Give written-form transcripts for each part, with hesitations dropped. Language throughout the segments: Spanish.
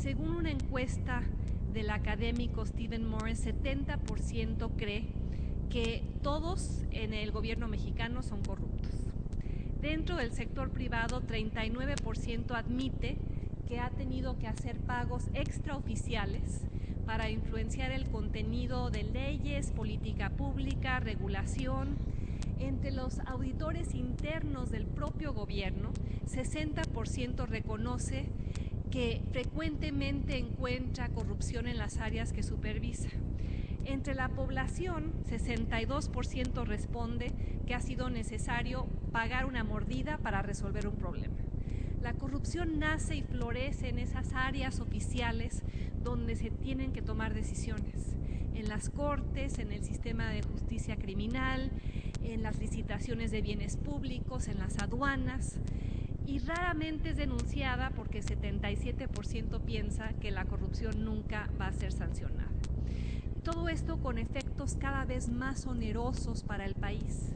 Según una encuesta del académico Stephen Morris, 70% cree que todos en el gobierno mexicano son corruptos. Dentro del sector privado, 39% admite que ha tenido que hacer pagos extraoficiales para influenciar el contenido de leyes, política pública, regulación. Entre los auditores internos del propio gobierno, 60% reconoce que frecuentemente encuentra corrupción en las áreas que supervisa. Entre la población, 62% responde que ha sido necesario pagar una mordida para resolver un problema. La corrupción nace y florece en esas áreas oficiales donde se tienen que tomar decisiones, en las cortes, en el sistema de justicia criminal, en las licitaciones de bienes públicos, en las aduanas, y raramente es denunciada porque 77% piensa que la corrupción nunca va a ser sancionada. Todo esto con efectos cada vez más onerosos para el país.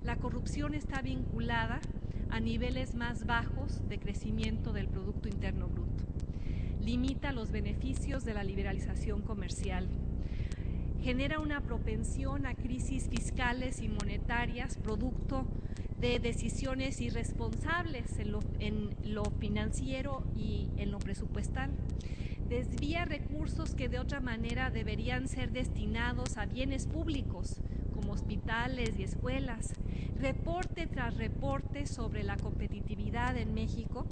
La corrupción está vinculada a niveles más bajos de crecimiento del Producto Interno Bruto. Limita los beneficios de la liberalización comercial. Genera una propensión a crisis fiscales y monetarias producto de decisiones irresponsables en lo financiero y en lo presupuestal. Desvía recursos que de otra manera deberían ser destinados a bienes públicos, como hospitales y escuelas. Reporte tras reporte sobre la competitividad en México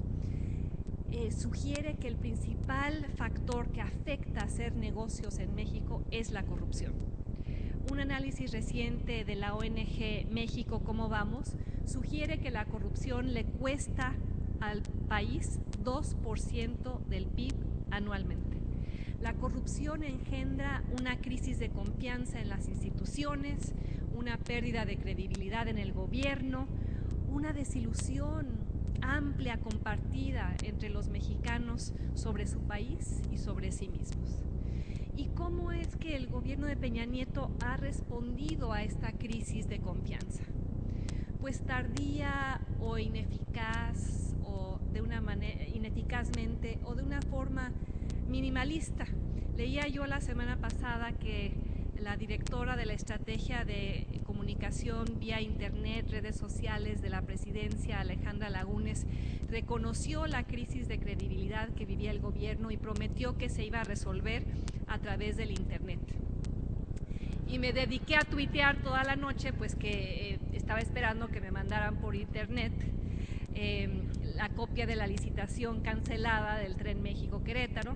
sugiere que el principal factor que afecta a hacer negocios en México es la corrupción. Un análisis reciente de la ONG México ¿Cómo vamos? Sugiere que la corrupción le cuesta al país 2% del PIB anualmente. La corrupción engendra una crisis de confianza en las instituciones, una pérdida de credibilidad en el gobierno, una desilusión amplia, compartida entre los mexicanos sobre su país y sobre sí mismos. ¿Y cómo es que el gobierno de Peña Nieto ha respondido a esta crisis de confianza? Pues tardía o ineficaz, o de una manera ineficazmente, o de una forma minimalista. Leía yo la semana pasada que la directora de la estrategia de comunicación vía internet, redes sociales de la presidencia, Alejandra Lagunes, reconoció la crisis de credibilidad que vivía el gobierno y prometió que se iba a resolver a través del internet. Y me dediqué a tuitear toda la noche, pues que estaba esperando que me mandaran por internet la copia de la licitación cancelada del Tren México-Querétaro,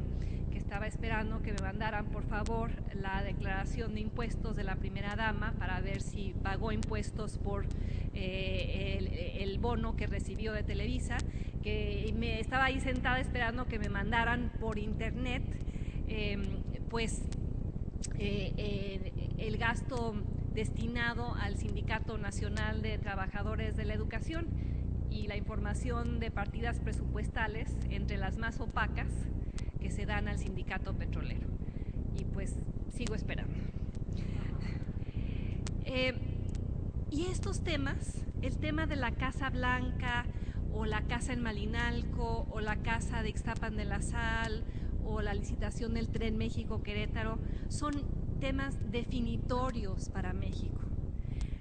que estaba esperando que me mandaran por favor la declaración de impuestos de la primera dama para ver si pagó impuestos por el bono que recibió de Televisa, que me estaba ahí sentada esperando que me mandaran por internet el gasto destinado al Sindicato Nacional de Trabajadores de la Educación y la información de partidas presupuestales entre las más opacas que se dan al sindicato petrolero. Y pues sigo esperando. Y estos temas, el tema de la Casa Blanca o la casa en Malinalco o la casa de Ixtapan de la Sal o la licitación del Tren México-Querétaro, son temas definitorios para México.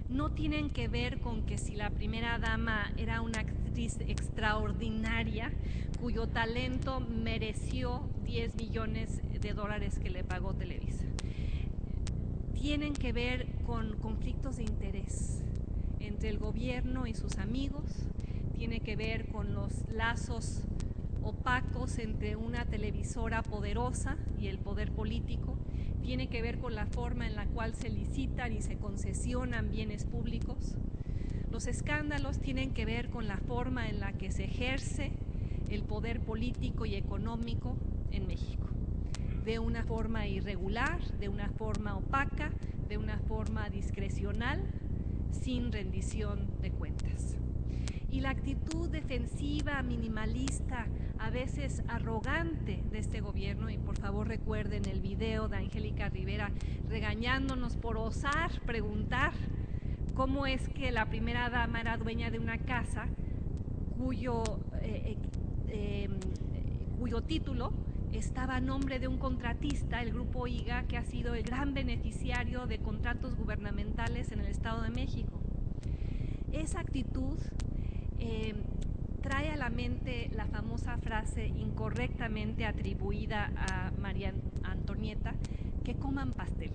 No tienen que ver con que si la primera dama era una actriz extraordinaria cuyo talento mereció 10 millones de dólares que le pagó Televisa. Tienen que ver con conflictos de interés entre el gobierno y sus amigos, tiene que ver con los lazos opacos entre una televisora poderosa y el poder político, tiene que ver con la forma en la cual se licitan y se concesionan bienes públicos. Los escándalos tienen que ver con la forma en la que se ejerce el poder político y económico en México, de una forma irregular, de una forma opaca, de una forma discrecional, sin rendición de cuentas. Y la actitud defensiva, minimalista, a veces arrogante de este gobierno, y por favor recuerden el video de Angélica Rivera regañándonos por osar preguntar cómo es que la primera dama era dueña de una casa cuyo título estaba a nombre de un contratista, el Grupo IGA, que ha sido el gran beneficiario de contratos gubernamentales en el Estado de México. Esa actitud trae a la mente la famosa frase incorrectamente atribuida a María Antonieta, que coman pastel.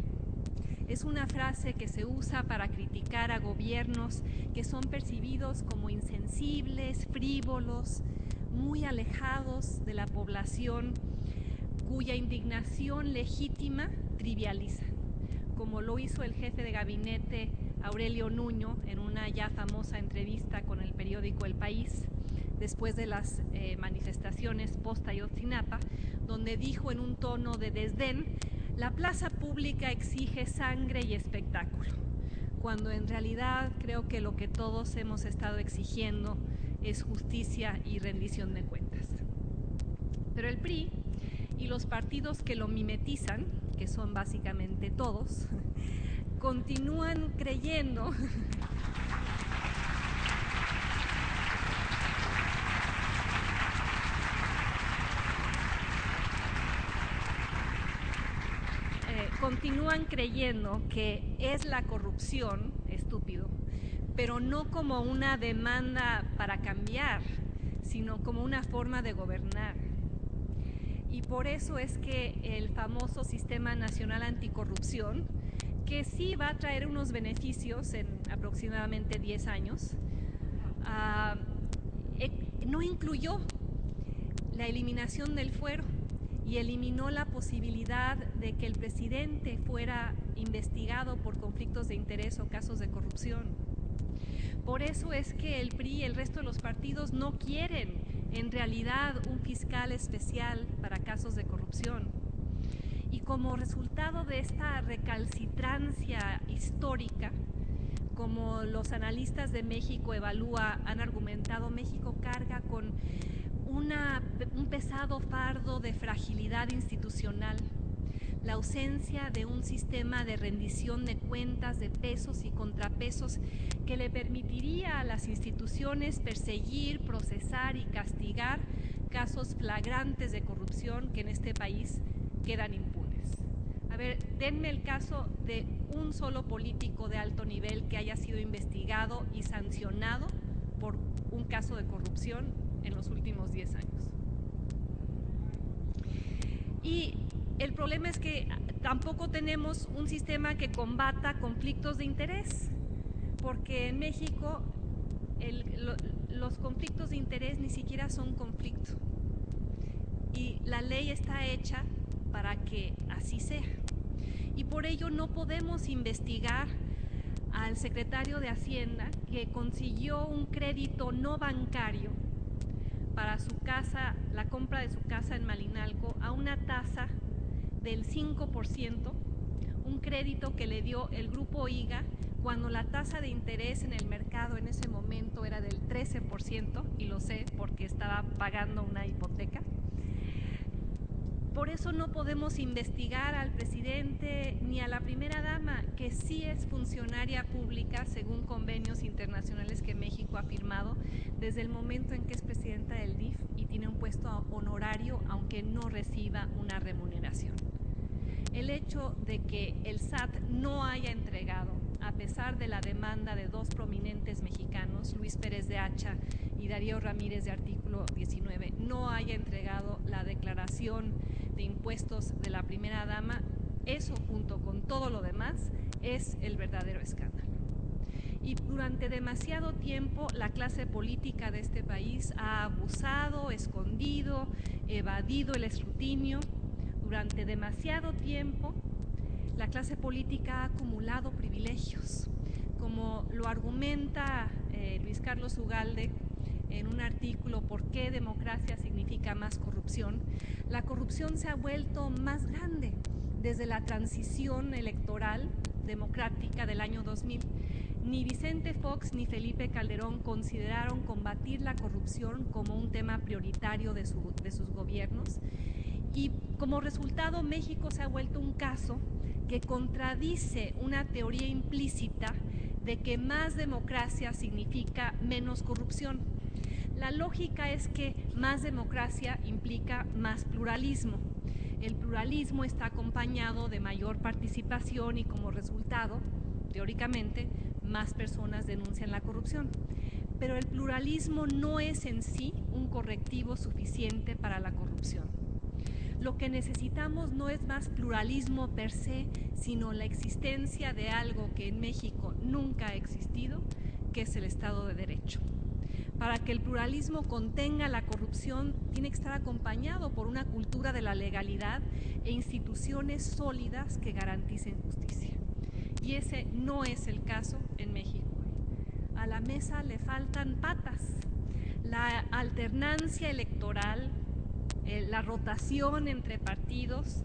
Es una frase que se usa para criticar a gobiernos que son percibidos como insensibles, frívolos, muy alejados de la población, cuya indignación legítima trivializa, como lo hizo el jefe de gabinete Aurelio Nuño en una ya famosa entrevista con el periódico El País, después de las manifestaciones post-Ayotzinapa, donde dijo en un tono de desdén: la plaza pública exige sangre y espectáculo, cuando en realidad creo que lo que todos hemos estado exigiendo es justicia y rendición de cuentas. Pero el PRI y los partidos que lo mimetizan, que son básicamente todos, continúan creyendo que es la corrupción, estúpido, pero no como una demanda para cambiar, sino como una forma de gobernar. Y por eso es que el famoso Sistema Nacional Anticorrupción, que sí va a traer unos beneficios en aproximadamente 10 años, no incluyó la eliminación del fuero y eliminó la posibilidad de que el presidente fuera investigado por conflictos de interés o casos de corrupción. Por eso es que el PRI y el resto de los partidos no quieren en realidad un fiscal especial para casos de corrupción. Y como resultado de esta recalcitrancia histórica, como los analistas de México Evalúa han argumentado, México carga con un pesado fardo de fragilidad institucional, la ausencia de un sistema de rendición de cuentas, de pesos y contrapesos que le permitiría a las instituciones perseguir, procesar y castigar casos flagrantes de corrupción que en este país quedan impunes. A ver, denme el caso de un solo político de alto nivel que haya sido investigado y sancionado por un caso de corrupción en los últimos 10 años. Y el problema es que tampoco tenemos un sistema que combata conflictos de interés, porque en México los conflictos de interés ni siquiera son conflicto. Y la ley está hecha para que así sea. Y por ello no podemos investigar al secretario de Hacienda, que consiguió un crédito no bancario para su casa, la compra de su casa en Malinalco, a una tasa del 5%, un crédito que le dio el Grupo IGA cuando la tasa de interés en el mercado en ese momento era del 13%, y lo sé porque estaba pagando una hipoteca. Por eso no podemos investigar al presidente ni a la primera dama, que sí es funcionaria pública según convenios internacionales que México ha firmado desde el momento en que es presidenta del DIF y tiene un puesto honorario aunque no reciba una remuneración. El hecho de que el SAT no haya entregado, a pesar de la demanda de dos prominentes mexicanos, Luis Pérez de Hacha y Darío Ramírez de Artículo 19, no haya entregado la declaración de impuestos de la primera dama, eso junto con todo lo demás es el verdadero escándalo. Y durante demasiado tiempo la clase política de este país ha abusado, escondido, evadido el escrutinio. Durante demasiado tiempo la clase política ha acumulado privilegios, como lo argumenta Luis Carlos Ugalde en un artículo ¿Por qué democracia significa más corrupción? La corrupción se ha vuelto más grande desde la transición electoral democrática del año 2000. Ni Vicente Fox ni Felipe Calderón consideraron combatir la corrupción como un tema prioritario de sus gobiernos, y como resultado México se ha vuelto un caso que contradice una teoría implícita de que más democracia significa menos corrupción. La lógica es que más democracia implica más pluralismo. El pluralismo está acompañado de mayor participación y como resultado, teóricamente, más personas denuncian la corrupción. Pero el pluralismo no es en sí un correctivo suficiente para la corrupción. Lo que necesitamos no es más pluralismo per se, sino la existencia de algo que en México nunca ha existido, que es el Estado de Derecho. Para que el pluralismo contenga la corrupción, tiene que estar acompañado por una cultura de la legalidad e instituciones sólidas que garanticen justicia. Y ese no es el caso en México. A la mesa le faltan patas. La alternancia electoral, la rotación entre partidos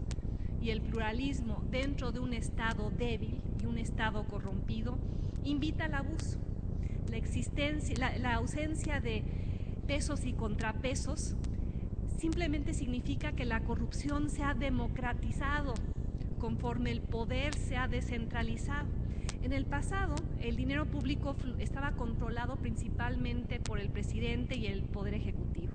y el pluralismo dentro de un Estado débil y un Estado corrompido invita al abuso. La ausencia de pesos y contrapesos simplemente significa que la corrupción se ha democratizado conforme el poder se ha descentralizado. En el pasado, el dinero público estaba controlado principalmente por el presidente y el Poder Ejecutivo.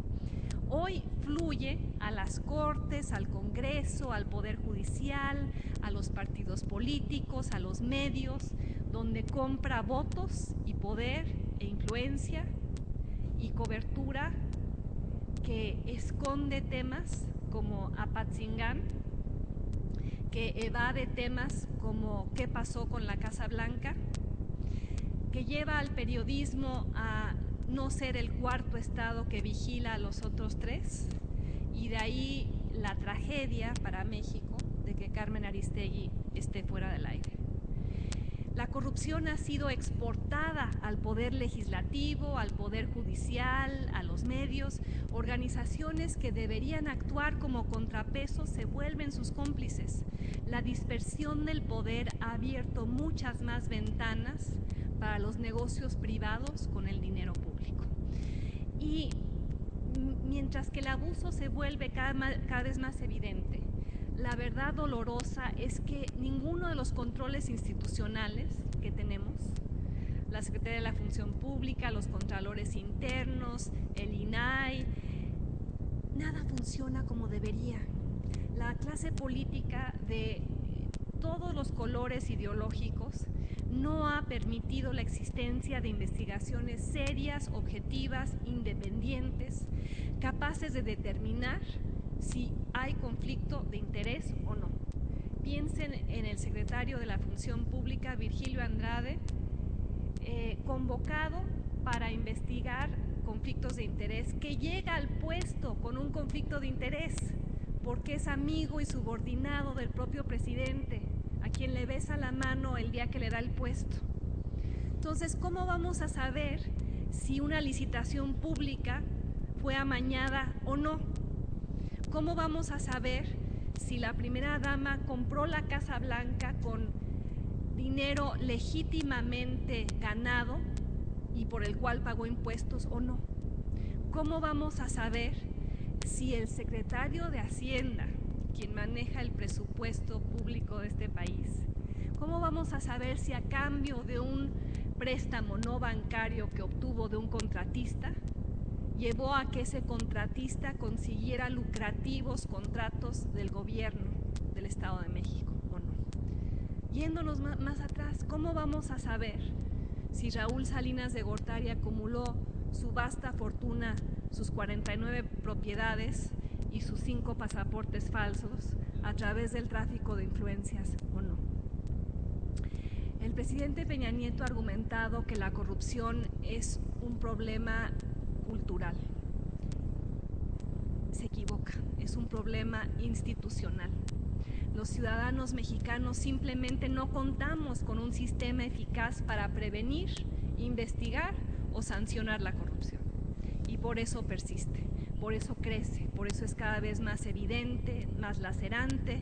Hoy fluye a las Cortes, al Congreso, al Poder Judicial, a los partidos políticos, a los medios, donde compra votos y poder e influencia y cobertura que esconde temas como Apatzingán, que evade temas como qué pasó con la Casa Blanca, que lleva al periodismo a no ser el cuarto estado que vigila a los otros tres, y de ahí la tragedia para México de que Carmen Aristegui esté fuera del aire. La corrupción ha sido exportada al poder legislativo, al poder judicial, a los medios. Organizaciones que deberían actuar como contrapesos se vuelven sus cómplices. La dispersión del poder ha abierto muchas más ventanas para los negocios privados con el dinero público. Y mientras que el abuso se vuelve cada vez más evidente, la verdad dolorosa es que ninguno de los controles institucionales que tenemos, la Secretaría de la Función Pública, los contralores internos, el INAI, nada funciona como debería. La clase política de todos los colores ideológicos no ha permitido la existencia de investigaciones serias, objetivas, independientes, capaces de determinar si hay conflicto de interés o no. Piensen en el secretario de la Función Pública, Virgilio Andrade, convocado para investigar conflictos de interés, que llega al puesto con un conflicto de interés, porque es amigo y subordinado del propio presidente, a quien le besa la mano el día que le da el puesto. Entonces, ¿cómo vamos a saber si una licitación pública fue amañada o no? ¿Cómo vamos a saber si la primera dama compró la Casa Blanca con dinero legítimamente ganado y por el cual pagó impuestos o no? ¿Cómo vamos a saber si el secretario de Hacienda, quien maneja el presupuesto público de este país, cómo vamos a saber si a cambio de un préstamo no bancario que obtuvo de un contratista, llevó a que ese contratista consiguiera lucrativos contratos del gobierno del Estado de México o no? Yéndonos más atrás, ¿cómo vamos a saber si Raúl Salinas de Gortari acumuló su vasta fortuna, sus 49 propiedades y sus 5 pasaportes falsos a través del tráfico de influencias o no? El presidente Peña Nieto ha argumentado que la corrupción es un problema cultural. Se equivoca, es un problema institucional. Los ciudadanos mexicanos simplemente no contamos con un sistema eficaz para prevenir, investigar o sancionar la corrupción. Y por eso persiste, por eso crece, por eso es cada vez más evidente, más lacerante.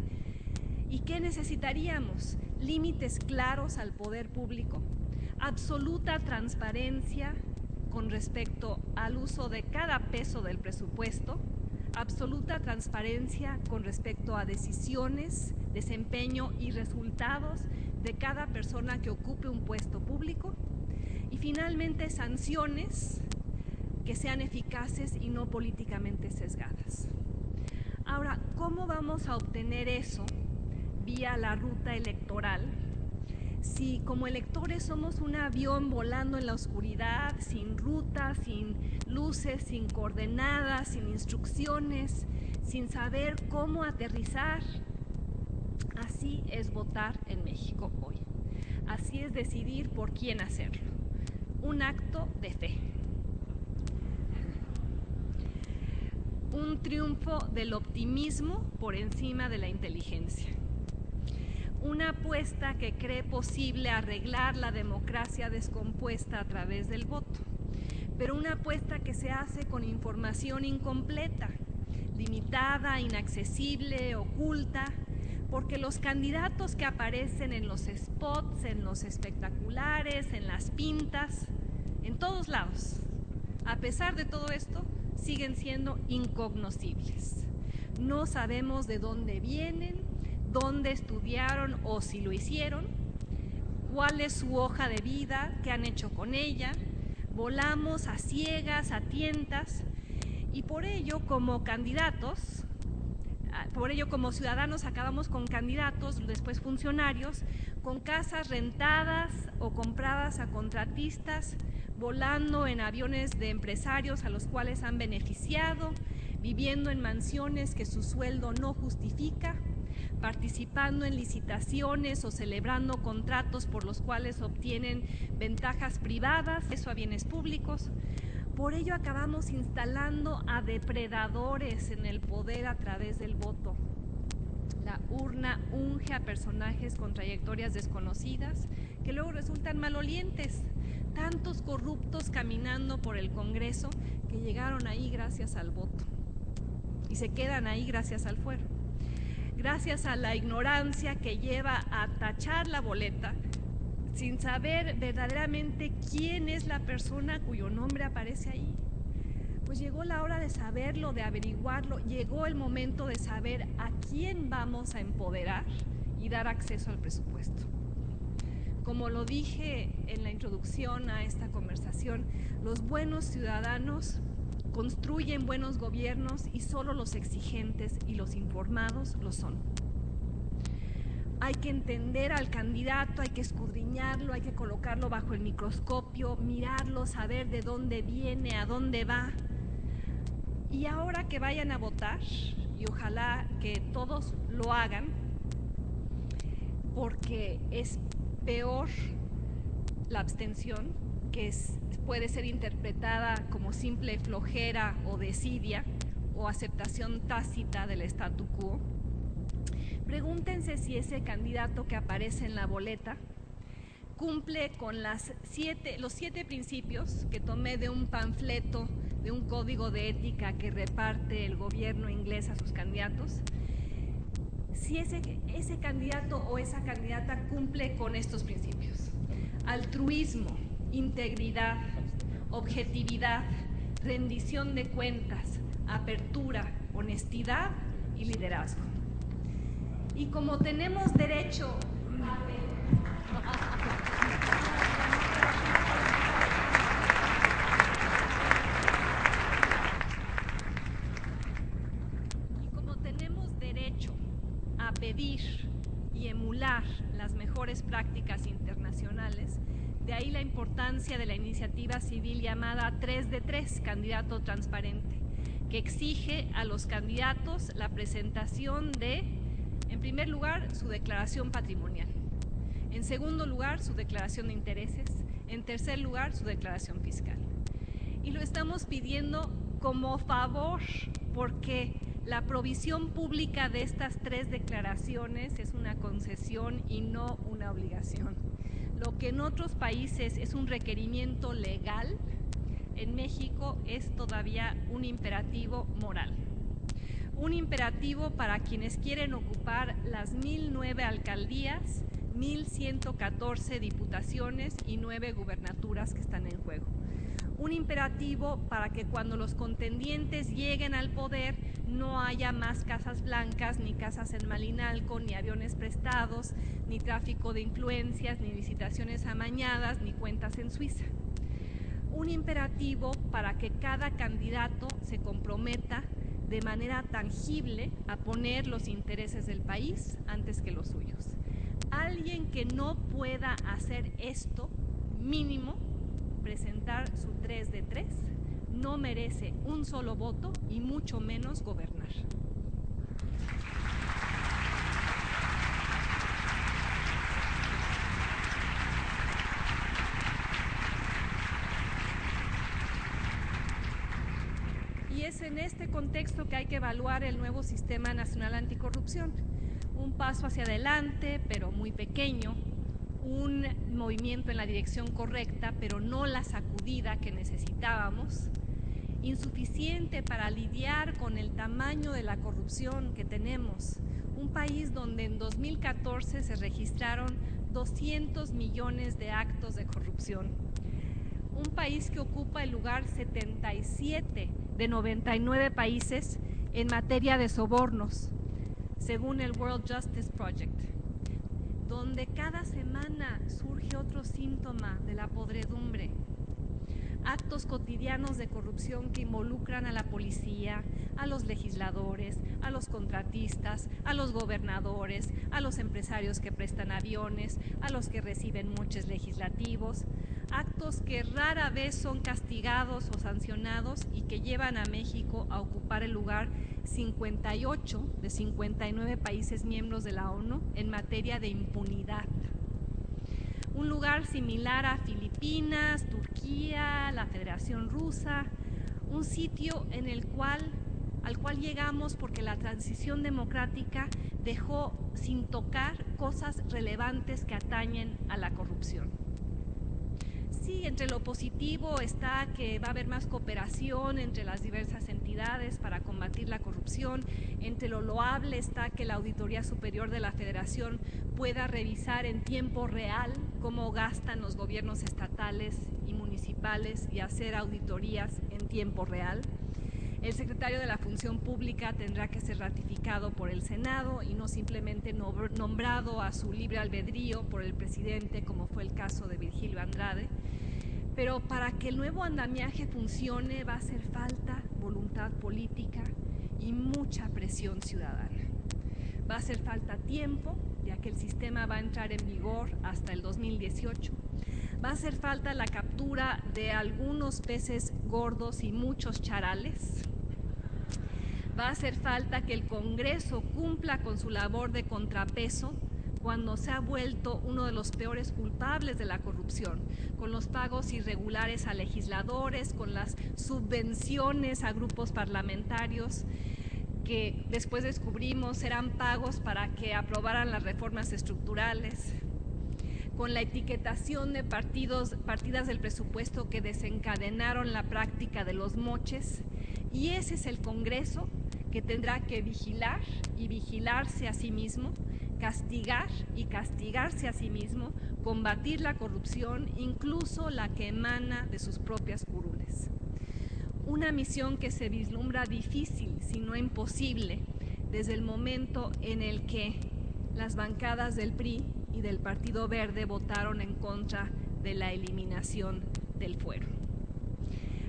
¿Y qué necesitaríamos? Límites claros al poder público, absoluta transparencia con respecto al uso de cada peso del presupuesto, absoluta transparencia con respecto a decisiones, desempeño y resultados de cada persona que ocupe un puesto público, y finalmente sanciones que sean eficaces y no políticamente sesgadas. Ahora, ¿cómo vamos a obtener eso vía la ruta electoral? Si como electores somos un avión volando en la oscuridad, sin ruta, sin luces, sin coordenadas, sin instrucciones, sin saber cómo aterrizar, así es votar en México hoy. Así es decidir por quién hacerlo. Un acto de fe. Un triunfo del optimismo por encima de la inteligencia. Una apuesta que cree posible arreglar la democracia descompuesta a través del voto, pero una apuesta que se hace con información incompleta, limitada, inaccesible, oculta, porque los candidatos que aparecen en los spots, en los espectaculares, en las pintas, en todos lados, a pesar de todo esto, siguen siendo incognoscibles. No sabemos de dónde vienen, dónde estudiaron o si lo hicieron, cuál es su hoja de vida, qué han hecho con ella. Volamos a ciegas, a tientas, y por ello como candidatos, como ciudadanos acabamos con candidatos, después funcionarios, con casas rentadas o compradas a contratistas, volando en aviones de empresarios a los cuales han beneficiado, viviendo en mansiones que su sueldo no justifica, participando en licitaciones o celebrando contratos por los cuales obtienen ventajas privadas, eso a bienes públicos. Por ello acabamos instalando a depredadores en el poder a través del voto. La urna unge a personajes con trayectorias desconocidas que luego resultan malolientes. Tantos corruptos caminando por el Congreso que llegaron ahí gracias al voto y se quedan ahí gracias al fuero. Gracias a la ignorancia que lleva a tachar la boleta sin saber verdaderamente quién es la persona cuyo nombre aparece ahí. Pues llegó la hora de saberlo, de averiguarlo, llegó el momento de saber a quién vamos a empoderar y dar acceso al presupuesto. Como lo dije en la introducción a esta conversación, los buenos ciudadanos construyen buenos gobiernos y solo los exigentes y los informados lo son. Hay que entender al candidato, hay que escudriñarlo, hay que colocarlo bajo el microscopio, mirarlo, saber de dónde viene, a dónde va. Y ahora que vayan a votar, y ojalá que todos lo hagan, porque es peor la abstención, que puede ser interpretada como simple flojera o desidia o aceptación tácita del statu quo. Pregúntense si ese candidato que aparece en la boleta cumple con los 7 principios que tomé de un panfleto, de un código de ética que reparte el gobierno inglés a sus candidatos. Si ese candidato o esa candidata cumple con estos principios: altruismo, integridad, objetividad, rendición de cuentas, apertura, honestidad y liderazgo. Y como tenemos derecho a pedir y emular las mejores prácticas internacionales, de ahí la importancia de la iniciativa civil llamada 3 de 3, candidato transparente, que exige a los candidatos la presentación de, en primer lugar, su declaración patrimonial, en segundo lugar, su declaración de intereses, en tercer lugar, su declaración fiscal. Y lo estamos pidiendo como favor, porque la provisión pública de estas 3 declaraciones es una concesión y no una obligación. Lo que en otros países es un requerimiento legal, en México es todavía un imperativo moral. Un imperativo para quienes quieren ocupar las 1,009 alcaldías, 1,114 diputaciones y 9 gubernaturas que están en juego. Un imperativo para que cuando los contendientes lleguen al poder no haya más casas blancas, ni casas en Malinalco, ni aviones prestados, ni tráfico de influencias, ni licitaciones amañadas, ni cuentas en Suiza. un imperativo para que cada candidato se comprometa de manera tangible a poner los intereses del país antes que los suyos. Alguien que no pueda hacer esto, mínimo, presentar su 3 de 3, no merece un solo voto y mucho menos gobernar. Y es en este contexto que hay que evaluar el nuevo Sistema Nacional Anticorrupción. Un paso hacia adelante, pero muy pequeño, un movimiento en la dirección correcta, pero no la sacudida que necesitábamos, insuficiente para lidiar con el tamaño de la corrupción que tenemos. Un país donde en 2014 se registraron 200 millones de actos de corrupción. Un país que ocupa el lugar 77 de 99 países en materia de sobornos, según el World Justice Project, donde cada semana surge otro síntoma de la podredumbre. Actos cotidianos de corrupción que involucran a la policía, a los legisladores, a los contratistas, a los gobernadores, a los empresarios que prestan aviones, a los que reciben moches legislativos, actos que rara vez son castigados o sancionados y que llevan a México a ocupar el lugar 58 de 59 países miembros de la ONU en materia de impunidad. Un lugar similar a Filipinas, Turquía, la Federación Rusa, un sitio al cual llegamos porque la transición democrática dejó sin tocar cosas relevantes que atañen a la corrupción. Sí, entre lo positivo está que va a haber más cooperación entre las diversas entidades para combatir la corrupción. Entre lo loable está que la Auditoría Superior de la Federación pueda revisar en tiempo real cómo gastan los gobiernos estatales y municipales y hacer auditorías en tiempo real. El secretario de la Función Pública tendrá que ser ratificado por el Senado y no simplemente nombrado a su libre albedrío por el presidente, como fue el caso de Virgilio Andrade. Pero para que el nuevo andamiaje funcione va a hacer falta voluntad política y mucha presión ciudadana. Va a hacer falta tiempo, ya que el sistema va a entrar en vigor hasta el 2018. Va a hacer falta la captura de algunos peces gordos y muchos charales. Va a hacer falta que el Congreso cumpla con su labor de contrapeso cuando se ha vuelto uno de los peores culpables de la corrupción, con los pagos irregulares a legisladores, con las subvenciones a grupos parlamentarios que después descubrimos eran pagos para que aprobaran las reformas estructurales, con la etiquetación de partidas del presupuesto que desencadenaron la práctica de los moches. Y ese es el Congreso que tendrá que vigilar y vigilarse a sí mismo, castigar y castigarse a sí mismo, combatir la corrupción, incluso la que emana de sus propias curules. Una misión que se vislumbra difícil, si no imposible, desde el momento en el que las bancadas del PRI y del Partido Verde votaron en contra de la eliminación del fuero.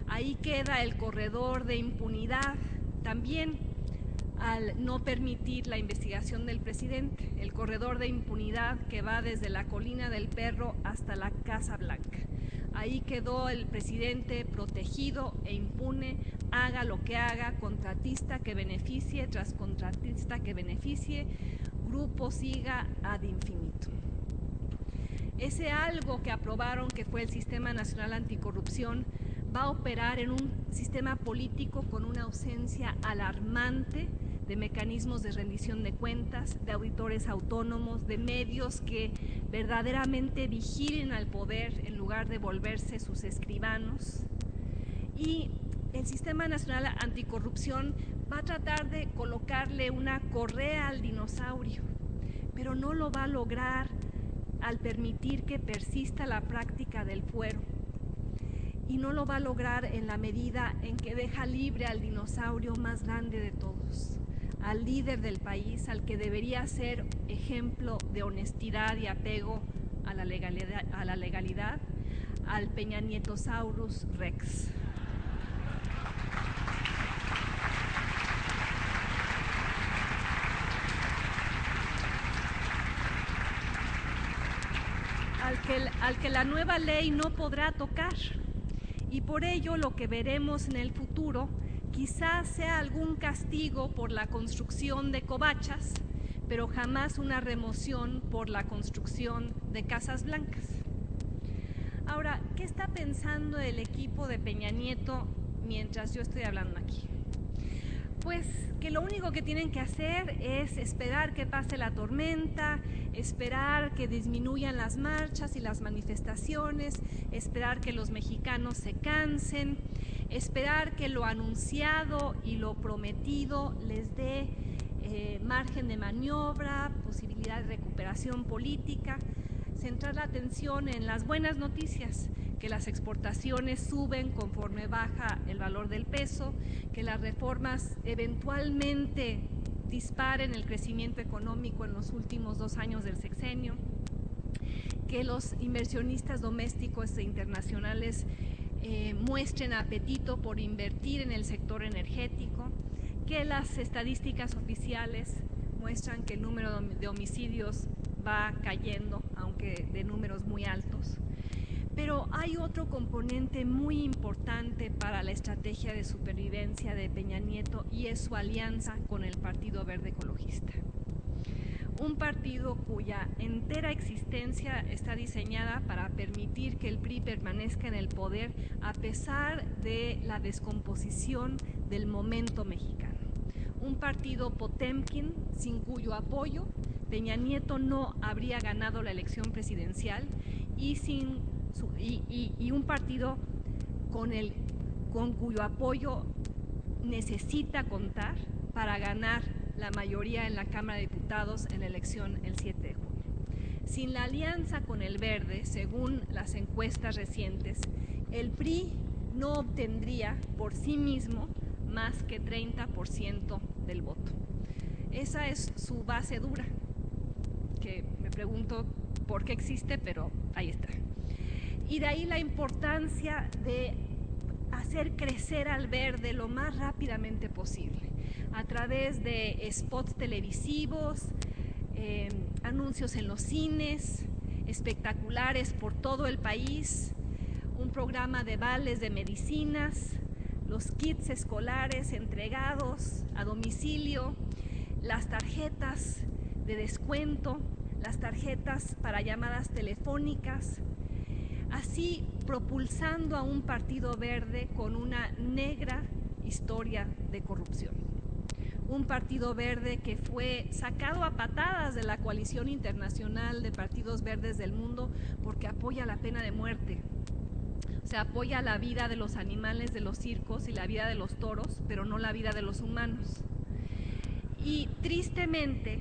Ahí queda el corredor de impunidad, también al no permitir la investigación del presidente, el corredor de impunidad que va desde la Colina del Perro hasta la Casa Blanca. Ahí quedó el presidente protegido e impune, haga lo que haga, contratista que beneficie tras contratista que beneficie, grupo siga ad infinitum. Ese algo que aprobaron, que fue el Sistema Nacional Anticorrupción, va a operar en un sistema político con una ausencia alarmante de mecanismos de rendición de cuentas, de auditores autónomos, de medios que verdaderamente vigilen al poder en lugar de volverse sus escribanos. Y el Sistema Nacional Anticorrupción va a tratar de colocarle una correa al dinosaurio, pero no lo va a lograr al permitir que persista la práctica del fuero. Y no lo va a lograr en la medida en que deja libre al dinosaurio más grande de todos, al líder del país, al que debería ser ejemplo de honestidad y apego a la legalidad, al Peña Nietosaurus Rex. Al que la nueva ley no podrá tocar. Y por ello lo que veremos en el futuro quizás sea algún castigo por la construcción de covachas, pero jamás una remoción por la construcción de casas blancas. Ahora, ¿qué está pensando el equipo de Peña Nieto mientras yo estoy hablando aquí? Pues que lo único que tienen que hacer es esperar que pase la tormenta, esperar que disminuyan las marchas y las manifestaciones, esperar que los mexicanos se cansen, esperar que lo anunciado y lo prometido les dé margen de maniobra, posibilidad de recuperación política, centrar la atención en las buenas noticias, que las exportaciones suben conforme baja el valor del peso, que las reformas eventualmente disparen el crecimiento económico en los últimos 2 años del sexenio, que los inversionistas domésticos e internacionales muestren apetito por invertir en el sector energético, que las estadísticas oficiales muestran que el número de homicidios va cayendo, aunque de números muy altos. Pero hay otro componente muy importante para la estrategia de supervivencia de Peña Nieto y es su alianza con el Partido Verde Ecologista. Un partido cuya entera existencia está diseñada para permitir que el PRI permanezca en el poder a pesar de la descomposición del momento mexicano. Un partido Potemkin sin cuyo apoyo Peña Nieto no habría ganado la elección presidencial y un partido con cuyo apoyo necesita contar para ganar la mayoría en la Cámara de Diputados en la elección el 7 de junio. Sin la alianza con el Verde, según las encuestas recientes, el PRI no obtendría por sí mismo más que 30% del voto. Esa es su base dura, que me pregunto por qué existe, pero ahí está. Y de ahí la importancia de hacer crecer al Verde lo más rápidamente posible, a través de spots televisivos, anuncios en los cines, espectaculares por todo el país, un programa de vales de medicinas, los kits escolares entregados a domicilio, las tarjetas de descuento, las tarjetas para llamadas telefónicas, así propulsando a un partido verde con una negra historia de corrupción. Un partido verde que fue sacado a patadas de la coalición internacional de partidos verdes del mundo porque apoya la pena de muerte. O sea, apoya la vida de los animales de los circos y la vida de los toros, pero no la vida de los humanos. Y tristemente,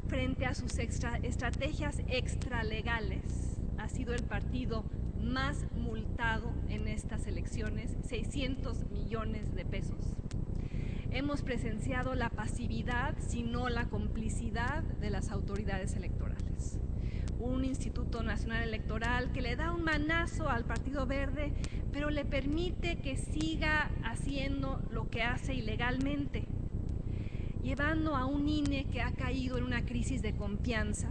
frente a sus estrategias extralegales, ha sido el partido más multado en estas elecciones, 600 millones de pesos. Hemos presenciado la pasividad, si no la complicidad de las autoridades electorales. Un Instituto Nacional Electoral que le da un manazo al Partido Verde, pero le permite que siga haciendo lo que hace ilegalmente, llevando a un INE que ha caído en una crisis de confianza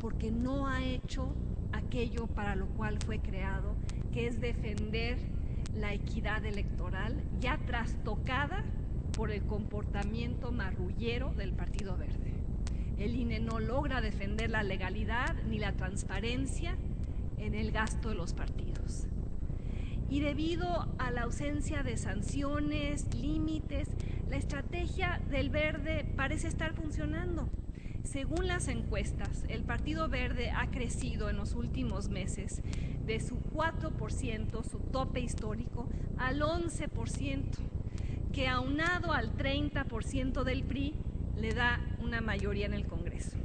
porque no ha hecho aquello para lo cual fue creado, que es defender la equidad electoral, ya trastocada por el comportamiento marrullero del Partido Verde. El INE no logra defender la legalidad ni la transparencia en el gasto de los partidos. Y debido a la ausencia de sanciones, límites, la estrategia del Verde parece estar funcionando. Según las encuestas, el Partido Verde ha crecido en los últimos meses de su 4%, su tope histórico, al 11%, que aunado al 30% del PRI le da una mayoría en el Congreso.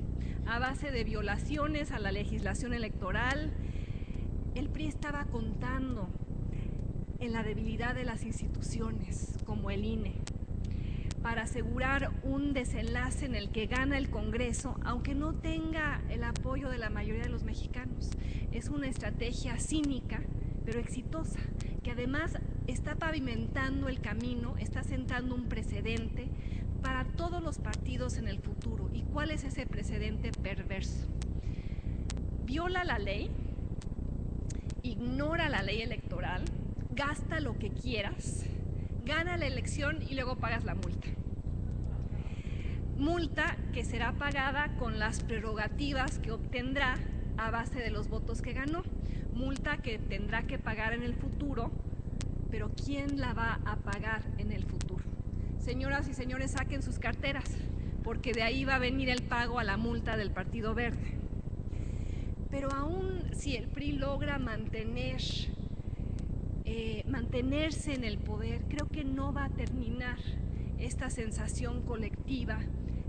A base de violaciones a la legislación electoral, el PRI estaba contando en la debilidad de las instituciones, como el INE. para asegurar un desenlace en el que gana el Congreso, aunque no tenga el apoyo de la mayoría de los mexicanos. Es una estrategia cínica, pero exitosa, que además está pavimentando el camino, está sentando un precedente para todos los partidos en el futuro. ¿Y cuál es ese precedente perverso? Viola la ley, ignora la ley electoral, gasta lo que quieras, gana la elección y luego pagas la multa. Multa que será pagada con las prerrogativas que obtendrá a base de los votos que ganó. Multa que tendrá que pagar en el futuro, pero ¿quién la va a pagar en el futuro? Señoras y señores, saquen sus carteras, porque de ahí va a venir el pago a la multa del Partido Verde. Pero aún si el PRI logra mantenerse en el poder, creo que no va a terminar esta sensación colectiva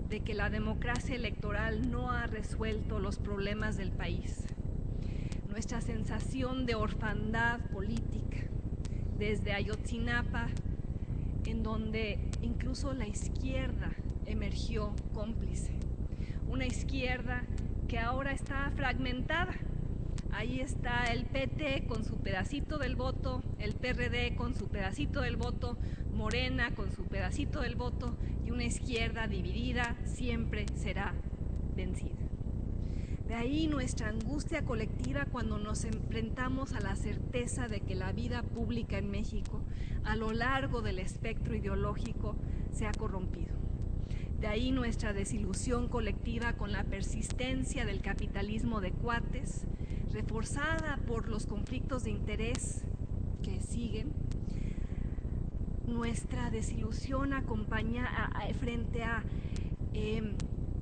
de que la democracia electoral no ha resuelto los problemas del país. Nuestra sensación de orfandad política, desde Ayotzinapa, en donde incluso la izquierda emergió cómplice. Una izquierda que ahora está fragmentada. Ahí está el PT con su pedacito del voto, el PRD con su pedacito del voto, Morena con su pedacito del voto, y una izquierda dividida siempre será vencida. De ahí nuestra angustia colectiva cuando nos enfrentamos a la certeza de que la vida pública en México, a lo largo del espectro ideológico, se ha corrompido. De ahí nuestra desilusión colectiva con la persistencia del capitalismo de cuates, reforzada por los conflictos de interés que siguen. Nuestra desilusión frente a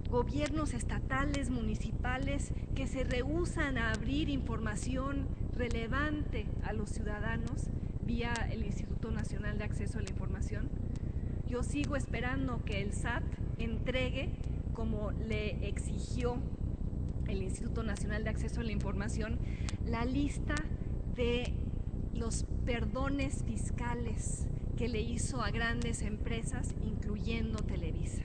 gobiernos estatales, municipales, que se rehúsan a abrir información relevante a los ciudadanos vía el Instituto Nacional de Acceso a la Información. Yo sigo esperando que el SAT entregue, como le exigió el Instituto Nacional de Acceso a la Información, la lista de los perdones fiscales que le hizo a grandes empresas, incluyendo Televisa.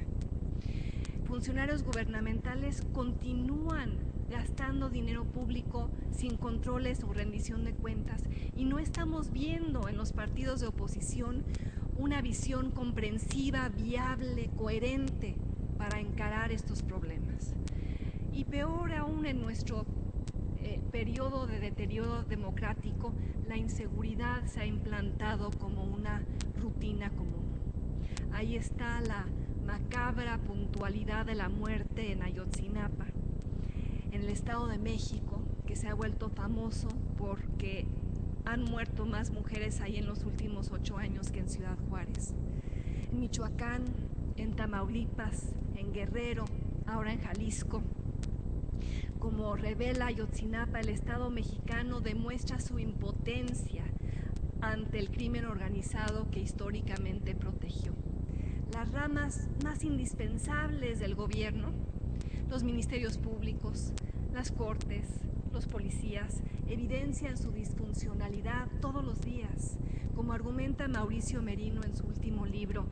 Funcionarios gubernamentales continúan gastando dinero público sin controles o rendición de cuentas, y no estamos viendo en los partidos de oposición una visión comprensiva, viable, coherente para encarar estos problemas. Y peor aún, en nuestro periodo de deterioro democrático, la inseguridad se ha implantado como una rutina común. Ahí está la macabra puntualidad de la muerte en Ayotzinapa, en el Estado de México, que se ha vuelto famoso porque han muerto más mujeres ahí en los últimos 8 años que en Ciudad Juárez. En Michoacán, en Tamaulipas, en Guerrero, ahora en Jalisco. Como revela Ayotzinapa, el Estado mexicano demuestra su impotencia ante el crimen organizado que históricamente protegió. Las ramas más indispensables del gobierno, los ministerios públicos, las cortes, los policías, evidencian su disfuncionalidad todos los días. Como argumenta Mauricio Merino en su último libro,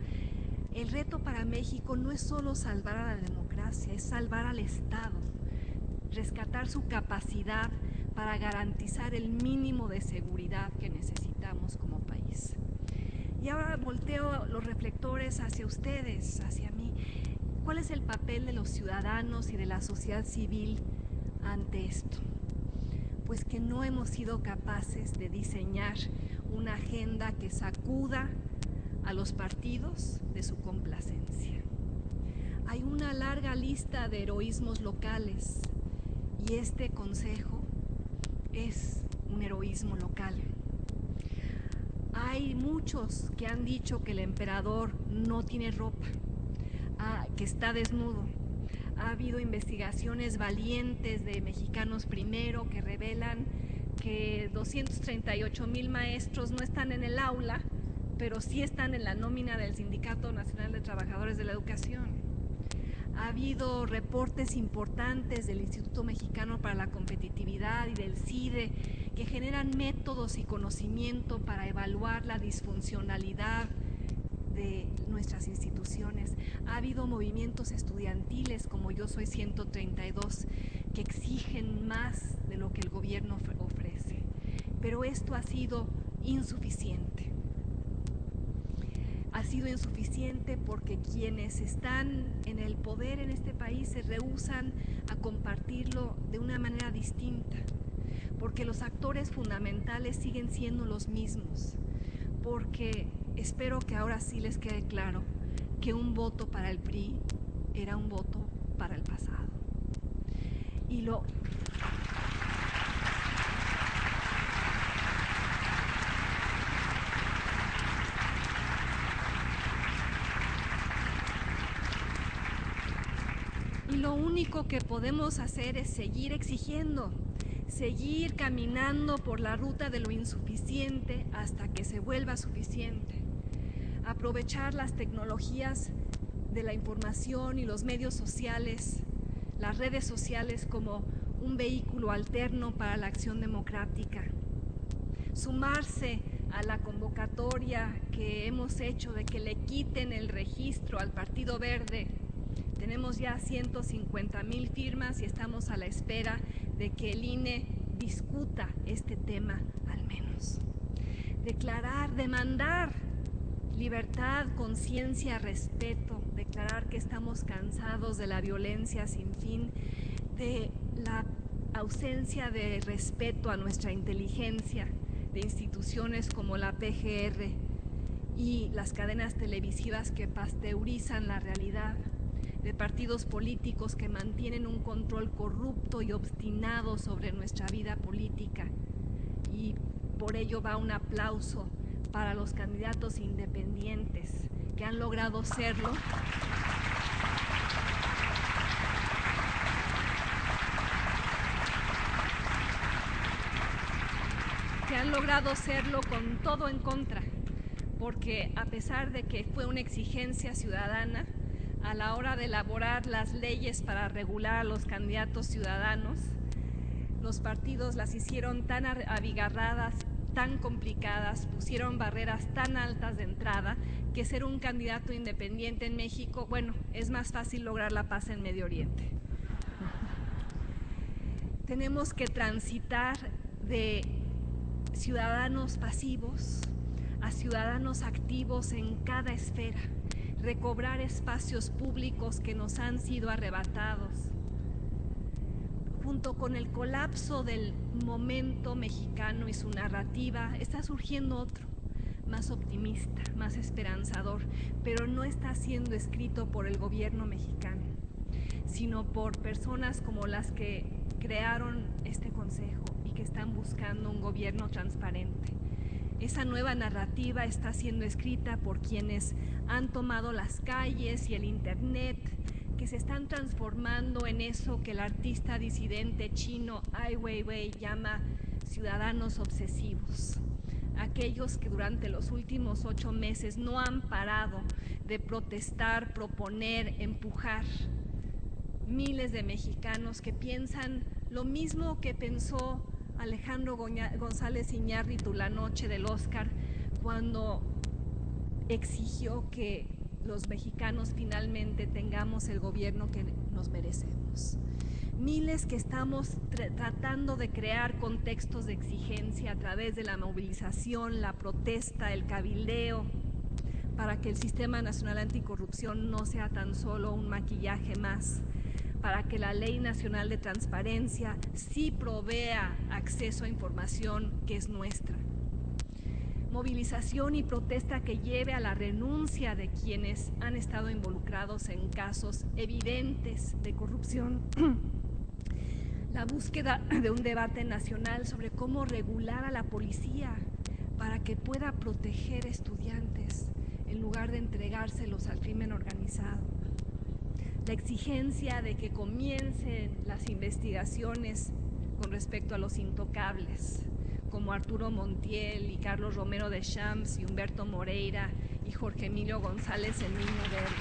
el reto para México no es solo salvar a la democracia, es salvar al Estado, rescatar su capacidad para garantizar el mínimo de seguridad que necesitamos como país. Y ahora volteo los reflectores hacia ustedes, hacia mí. ¿Cuál es el papel de los ciudadanos y de la sociedad civil ante esto? Pues que no hemos sido capaces de diseñar una agenda que sacuda a los partidos de su complacencia. Hay una larga lista de heroísmos locales y este consejo es un heroísmo local. Hay muchos que han dicho que el emperador no tiene ropa, que está desnudo. Ha habido investigaciones valientes de Mexicanos Primero que revelan que 238,000 maestros no están en el aula, pero sí están en la nómina del Sindicato Nacional de Trabajadores de la Educación. Ha habido reportes importantes del Instituto Mexicano para la Competitividad y del CIDE que generan métodos y conocimiento para evaluar la disfuncionalidad de nuestras instituciones. Ha habido movimientos estudiantiles como Yo Soy 132 que exigen más de lo que el gobierno ofrece, pero esto ha sido insuficiente. Ha sido insuficiente porque quienes están en el poder en este país se rehúsan a compartirlo de una manera distinta, porque los actores fundamentales siguen siendo los mismos, porque espero que ahora sí les quede claro que un voto para el PRI era un voto para el pasado. Y lo único que podemos hacer es seguir exigiendo, seguir caminando por la ruta de lo insuficiente hasta que se vuelva suficiente. Aprovechar las tecnologías de la información y los medios sociales, las redes sociales como un vehículo alterno para la acción democrática. Sumarse a la convocatoria que hemos hecho de que le quiten el registro al Partido Verde. Tenemos ya 150,000 firmas y estamos a la espera de que el INE discuta este tema al menos. Declarar, demandar libertad, conciencia, respeto, declarar que estamos cansados de la violencia sin fin, de la ausencia de respeto a nuestra inteligencia, de instituciones como la PGR y las cadenas televisivas que pasteurizan la realidad, de partidos políticos que mantienen un control corrupto y obstinado sobre nuestra vida política. Y por ello va un aplauso para los candidatos independientes que han logrado serlo. Que han logrado serlo con todo en contra, porque a pesar de que fue una exigencia ciudadana, a la hora de elaborar las leyes para regular a los candidatos ciudadanos, los partidos las hicieron tan abigarradas, tan complicadas, pusieron barreras tan altas de entrada, que ser un candidato independiente en México, bueno, es más fácil lograr la paz en Medio Oriente. Tenemos que transitar de ciudadanos pasivos a ciudadanos activos en cada esfera, recobrar espacios públicos que nos han sido arrebatados. Junto con el colapso del momento mexicano y su narrativa, está surgiendo otro, más optimista, más esperanzador, pero no está siendo escrito por el gobierno mexicano, sino por personas como las que crearon este consejo y que están buscando un gobierno transparente. Esa nueva narrativa está siendo escrita por quienes han tomado las calles y el internet, que se están transformando en eso que el artista disidente chino Ai Weiwei llama ciudadanos obsesivos. Aquellos que durante los últimos 8 meses no han parado de protestar, proponer, empujar. Miles de mexicanos que piensan lo mismo que pensó Alejandro González Iñárritu la noche del Oscar, cuando exigió que los mexicanos finalmente tengamos el gobierno que nos merecemos. Miles que estamos tratando de crear contextos de exigencia a través de la movilización, la protesta, el cabildeo, para que el Sistema Nacional Anticorrupción no sea tan solo un maquillaje más, para que la Ley Nacional de Transparencia sí provea acceso a información que es nuestra. Movilización y protesta que lleve a la renuncia de quienes han estado involucrados en casos evidentes de corrupción. La búsqueda de un debate nacional sobre cómo regular a la policía para que pueda proteger estudiantes en lugar de entregárselos al crimen organizado. La exigencia de que comiencen las investigaciones con respecto a los intocables, como Arturo Montiel y Carlos Romero de Champs y Humberto Moreira y Jorge Emilio González, el Niño Verde.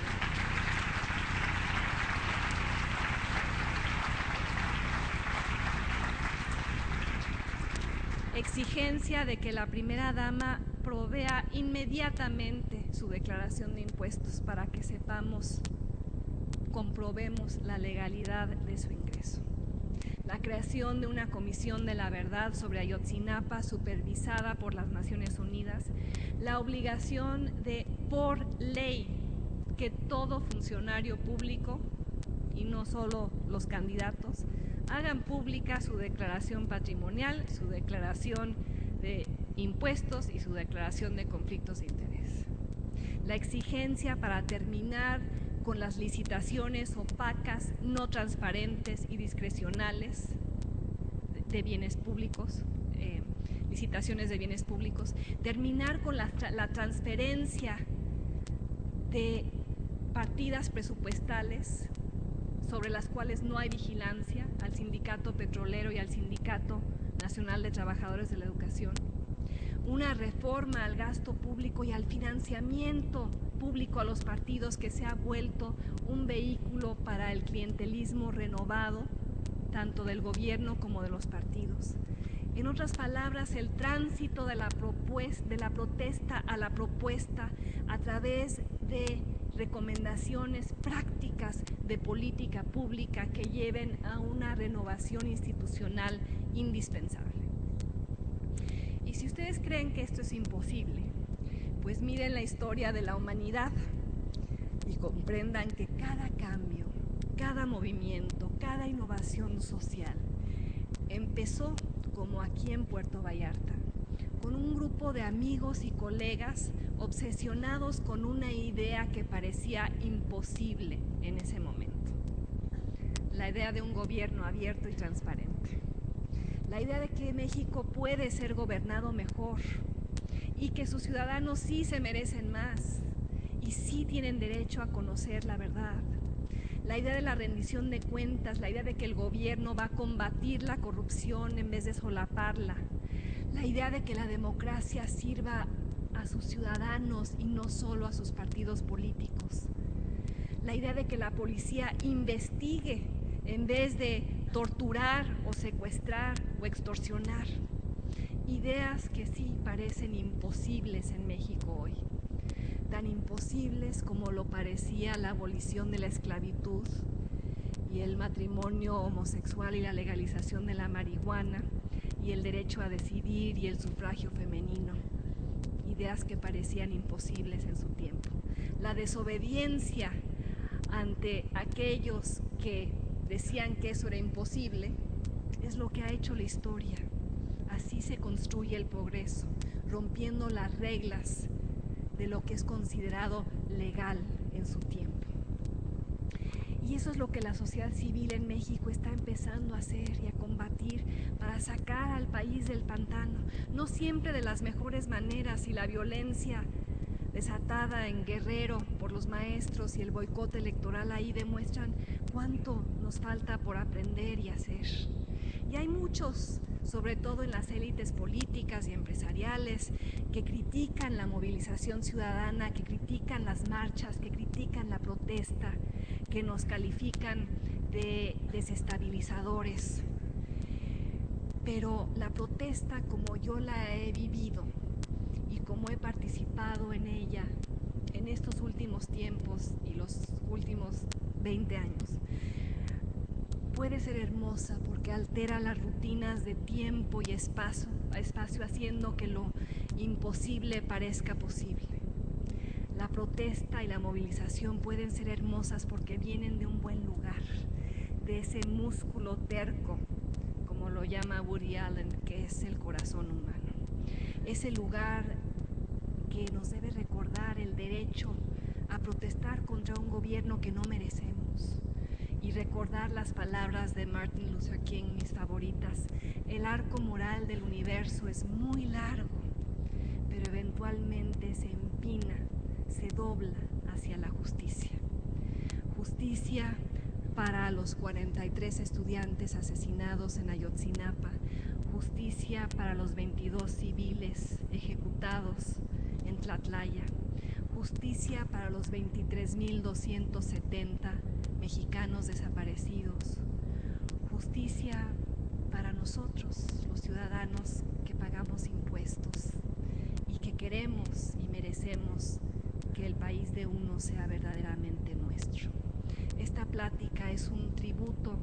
Exigencia de que la primera dama provea inmediatamente su declaración de impuestos para que sepamos, comprobemos la legalidad de su ingreso. La creación de una comisión de la verdad sobre Ayotzinapa supervisada por las Naciones Unidas, la obligación de, por ley, que todo funcionario público, y no solo los candidatos, hagan pública su declaración patrimonial, su declaración de impuestos y su declaración de conflictos de interés. La exigencia para terminar con las licitaciones opacas, no transparentes y discrecionales de bienes públicos, licitaciones de bienes públicos, terminar con la transferencia de partidas presupuestales sobre las cuales no hay vigilancia al Sindicato Petrolero y al Sindicato Nacional de Trabajadores de la Educación, una reforma al gasto público y al financiamiento público a los partidos que se ha vuelto un vehículo para el clientelismo renovado, tanto del gobierno como de los partidos. En otras palabras, el tránsito de la protesta a la propuesta a través de recomendaciones prácticas de política pública que lleven a una renovación institucional indispensable. Y si ustedes creen que esto es imposible, pues miren la historia de la humanidad y comprendan que cada cambio, cada movimiento, cada innovación social empezó, como aquí en Puerto Vallarta, con un grupo de amigos y colegas obsesionados con una idea que parecía imposible en ese momento. La idea de un gobierno abierto y transparente. La idea de que México puede ser gobernado mejor y que sus ciudadanos sí se merecen más y sí tienen derecho a conocer la verdad. La idea de la rendición de cuentas, la idea de que el gobierno va a combatir la corrupción en vez de solaparla. La idea de que la democracia sirva a sus ciudadanos y no solo a sus partidos políticos. La idea de que la policía investigue en vez de torturar o secuestrar o extorsionar. Ideas que sí parecen imposibles en México hoy. Tan imposibles como lo parecía la abolición de la esclavitud y el matrimonio homosexual y la legalización de la marihuana y el derecho a decidir y el sufragio femenino. Ideas que parecían imposibles en su tiempo. La desobediencia ante aquellos que decían que eso era imposible es lo que ha hecho la historia. Así se construye el progreso, rompiendo las reglas de lo que es considerado legal en su tiempo. Y eso es lo que la sociedad civil en México está empezando a hacer y a combatir para sacar al país del pantano, no siempre de las mejores maneras, y la violencia desatada en Guerrero por los maestros y el boicot electoral ahí demuestran cuánto nos falta por aprender y hacer. Y hay muchos, sobre todo en las élites políticas y empresariales, que critican la movilización ciudadana, que critican las marchas, que critican la protesta, que nos califican de desestabilizadores. Pero la protesta, como yo la he vivido y como he participado en ella en estos últimos tiempos y los últimos 20 años, puede ser hermosa porque altera las rutinas de tiempo y espacio, haciendo que lo imposible parezca posible. La protesta y la movilización pueden ser hermosas porque vienen de un buen lugar, de ese músculo terco, como lo llama Woody Allen, que es el corazón humano. Ese lugar que nos debe recordar el derecho a protestar contra un gobierno que no merecemos. Y recordar las palabras de Martin Luther King, mis favoritas: el arco moral del universo es muy largo, pero eventualmente se empina, se dobla hacia la justicia. Justicia para los 43 estudiantes asesinados en Ayotzinapa, justicia para los 22 civiles ejecutados en Tlatlaya, justicia para los 23.270 mexicanos desaparecidos, justicia para nosotros, los ciudadanos que pagamos impuestos y que queremos y merecemos que el país de uno sea verdaderamente nuestro. Esta plática es un tributo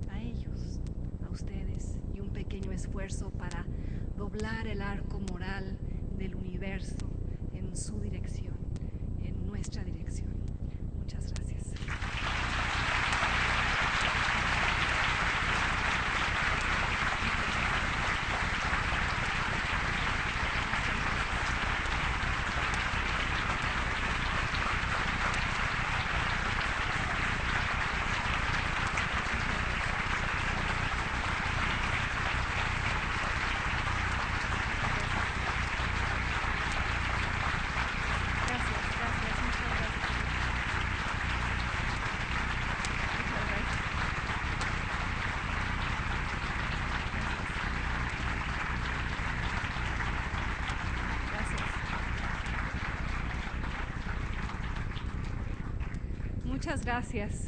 a ellos, a ustedes, y un pequeño esfuerzo para doblar el arco moral del universo en su dirección, en nuestra dirección. Muchas gracias. Muchas gracias.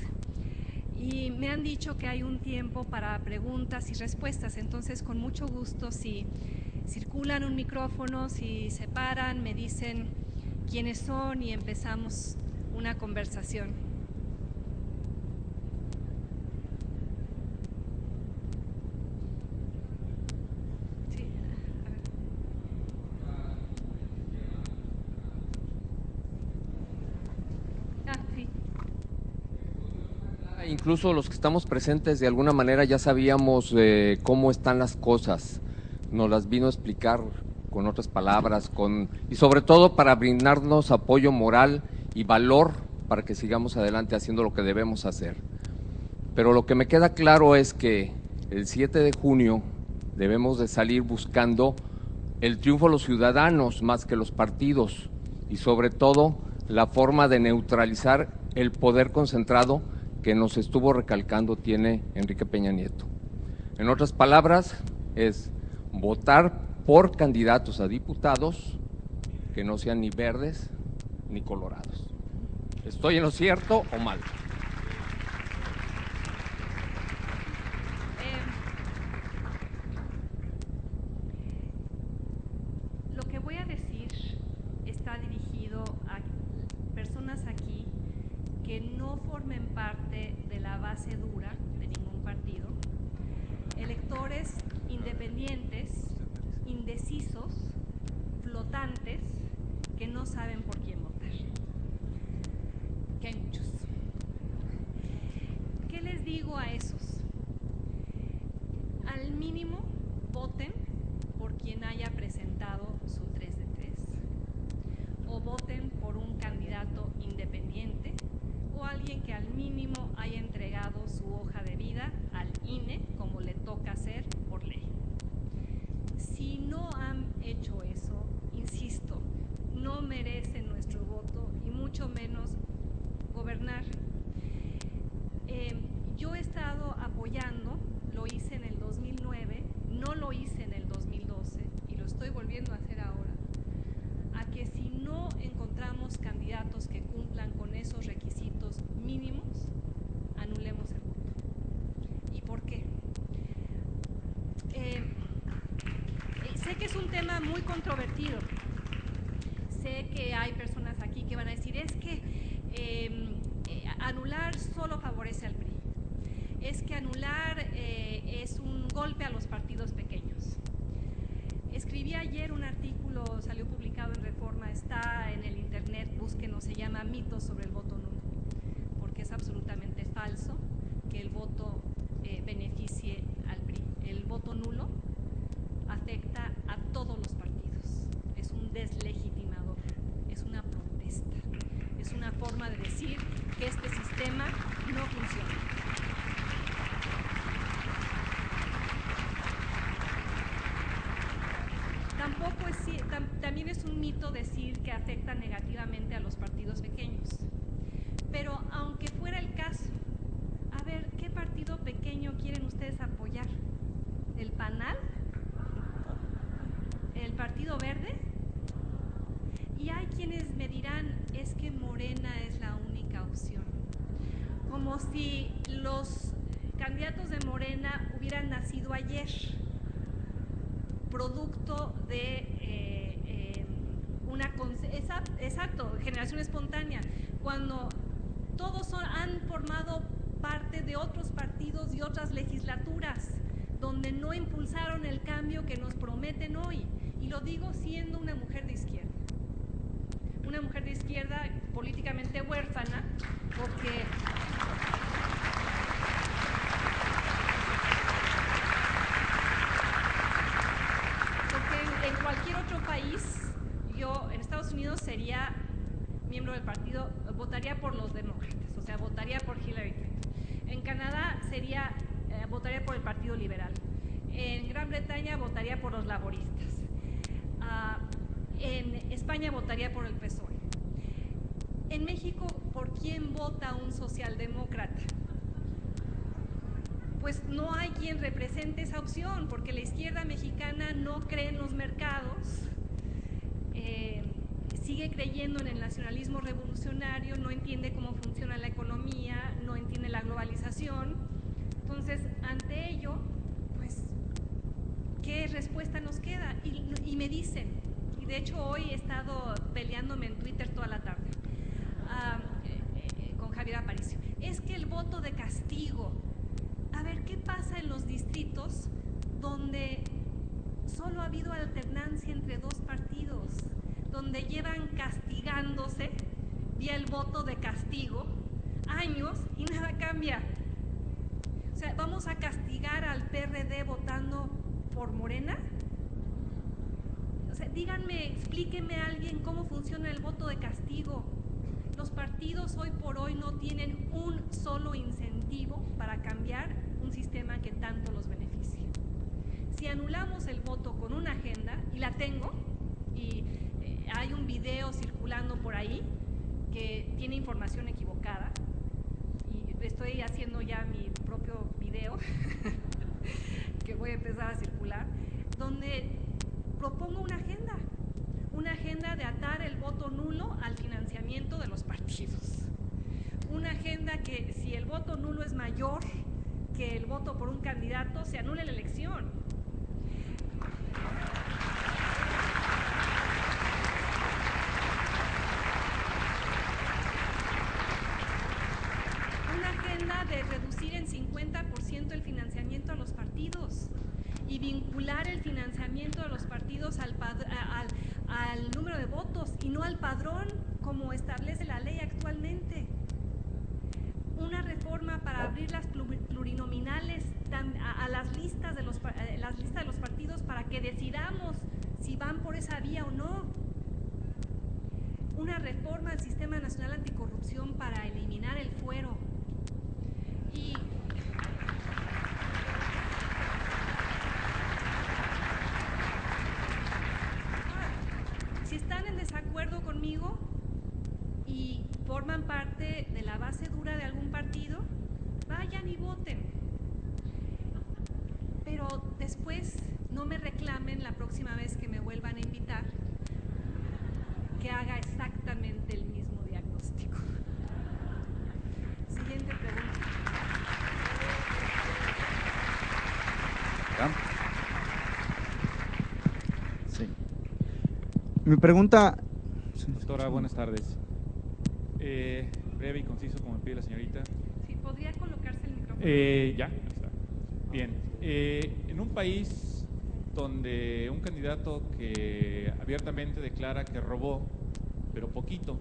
Y me han dicho que hay un tiempo para preguntas y respuestas, entonces con mucho gusto, si circulan un micrófono, si se paran, me dicen quiénes son y empezamos una conversación. Sí, a ver. Sí. Incluso los que estamos presentes de alguna manera ya sabíamos cómo están las cosas, nos las vino a explicar con otras palabras, y sobre todo para brindarnos apoyo moral y valor para que sigamos adelante haciendo lo que debemos hacer. Pero lo que me queda claro es que el 7 de junio debemos de salir buscando el triunfo de los ciudadanos más que los partidos, y sobre todo la forma de neutralizar el poder concentrado que nos estuvo recalcando tiene Enrique Peña Nieto. En otras palabras, es votar por candidatos a diputados que no sean ni verdes ni colorados. ¿Estoy en lo cierto o mal? Lo que voy a decir está dirigido a personas aquí que no formen parte de la base dura de ningún partido, electores independientes, indecisos, flotantes, que no saben por quién votar, que hay muchos. ¿Qué les digo a esos? Al mínimo, voten por quien haya presentado su 3 de 3, o voten por un candidato independiente o alguien que al mínimo haya entregado su hoja de vida al INE como le toca hacer por ley. Si no han hecho eso, insisto, no merecen nuestro voto y mucho menos gobernar. Yo he estado apoyando, lo hice en el 2009, no lo hice en el 2012 y lo estoy volviendo a hacer ahora, a que si no encontramos candidatos que cumplan con esos requisitos mínimos, anulemos el voto. ¿Y por qué? Sé que es un tema muy controvertido. Sé que hay personas aquí que van a decir, es que anular solo favorece al PRI. Es que anular es un golpe a los partidos pequeños. Escribí ayer un artículo, salió publicado en Reforma, está en el internet, búsquenlo, se llama Mitos sobre el voto nulo, porque es absolutamente falso que el voto beneficie al PRI. El voto nulo afecta a todos los partidos, es un deslegitimador, es una protesta, es una forma de decir que este sistema no funciona. También es un mito decir que afecta negativamente a los partidos pequeños. Pero aunque fuera el caso, a ver, ¿qué partido pequeño quieren ustedes apoyar? ¿El PANAL? ¿El Partido Verde? Y hay quienes me dirán, es que Morena es la única opción. Como si los candidatos de Morena hubieran nacido ayer, producto de exacto, generación espontánea, cuando todos han formado parte de otros partidos y otras legislaturas donde no impulsaron el cambio que nos prometen hoy. Y lo digo siendo una mujer de izquierda. Una mujer de izquierda políticamente huérfana, porque en cualquier otro país, yo en Estados Unidos sería miembro del partido, votaría por los demócratas, o sea, votaría por Hillary Clinton. En Canadá votaría por el Partido Liberal. En Gran Bretaña votaría por los laboristas. En España votaría por el PSOE. En México, ¿por quién vota un socialdemócrata? Pues no hay quien represente esa opción, porque la izquierda mexicana no cree en los mercados, sigue creyendo en el nacionalismo revolucionario, no entiende cómo funciona la economía, no entiende la globalización. Entonces, ante ello, pues, ¿qué respuesta nos queda? Y me dicen, y de hecho hoy he estado peleándome en Twitter toda la tarde con Javier Aparicio, es que el voto de castigo. A ver, ¿qué pasa en los distritos donde solo ha habido alternancia entre dos partidos, donde llevan castigándose vía el voto de castigo años y nada cambia? O sea, ¿vamos a castigar al PRD votando por Morena? O sea, díganme, explíquenme a alguien cómo funciona el voto de castigo. Los partidos hoy por hoy no tienen un solo incentivo para cambiar un sistema que tanto los beneficia. Si anulamos el voto con una agenda, y la tengo, y hay un video circulando por ahí que tiene información equivocada, y estoy haciendo ya mi propio video que voy a empezar a circular, donde propongo una agenda de atar el voto nulo al financiamiento de los partidos. Una agenda que si el voto nulo es mayor que el voto por un candidato, se anule la elección. Una agenda de reducir en 50% el financiamiento a los partidos y vincular el financiamiento de los partidos al número de votos y no al padrón como establece la ley actualmente. Una reforma para abrir las plurinominales a las listas de los partidos para que decidamos si van por esa vía o no. Una reforma al Sistema Nacional Anticorrupción para eliminar el fuero. Y si están en desacuerdo conmigo y forman parte de la base dura de algún partido, vayan y voten. Pero después no me reclamen la próxima vez que me vuelvan a invitar que haga exactamente el mismo diagnóstico. Siguiente pregunta. Sí. Mi pregunta... Doctora, buenas tardes. Breve y conciso, como me pide la señorita. Sí, ¿podría colocarse el micrófono? Ya, ahí está. Bien. En un país donde un candidato que abiertamente declara que robó, pero poquito,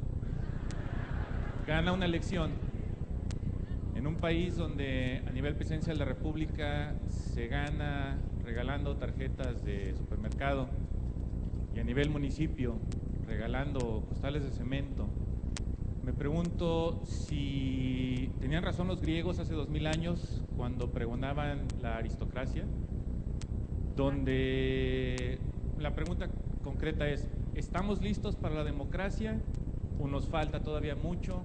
gana una elección, en un país donde a nivel presidencia de la República se gana regalando tarjetas de supermercado y a nivel municipio regalando costales de cemento, me pregunto si tenían razón los griegos hace 2000 años cuando pregonaban la aristocracia, donde la pregunta concreta es: ¿estamos listos para la democracia o nos falta todavía mucho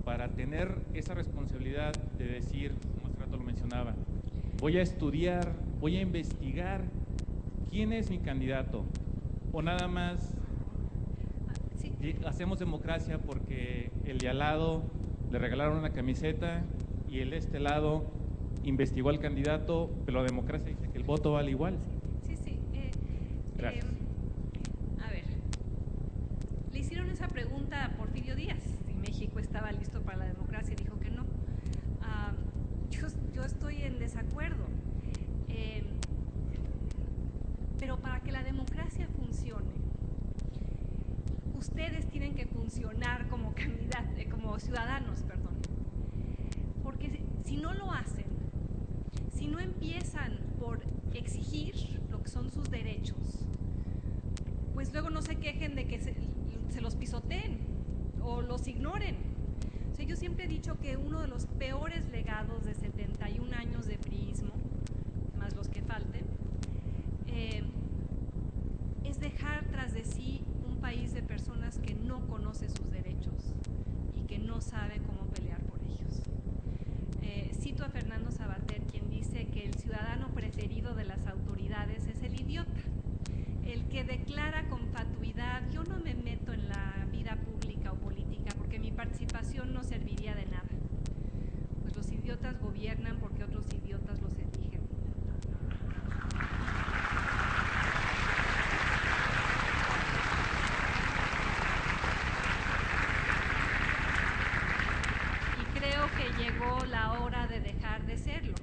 para tener esa responsabilidad de decir, como hace rato lo mencionaba, voy a estudiar, voy a investigar quién es mi candidato? O nada más hacemos democracia porque el de al lado le regalaron una camiseta y el de este lado investigó al candidato, pero la democracia dice que el voto vale igual. Sí. Gracias. A ver, estaba listo para la democracia y dijo que no. Yo estoy en desacuerdo. Pero para que la democracia funcione, ustedes tienen que funcionar como ciudadanos, perdón. Porque si no lo hacen, si no empiezan por exigir lo que son sus derechos, pues luego no se quejen de que se los pisoteen o los ignoren. O sea, yo siempre he dicho que uno de los peores legados de 71 años de priismo, más los que falten, es dejar tras de sí un país de personas que no conoce sus derechos y que no sabe cómo pelear por ellos. Cito a Fernando Savater, quien dice que el ciudadano preferido de las autoridades es el idiota, el que declara con fatuidad: yo no me meto en la vida pública o política porque mi participación no serviría de nada. Pues los idiotas gobiernan porque otros idiotas los eligen. Y creo que llegó la hora de dejar de serlo.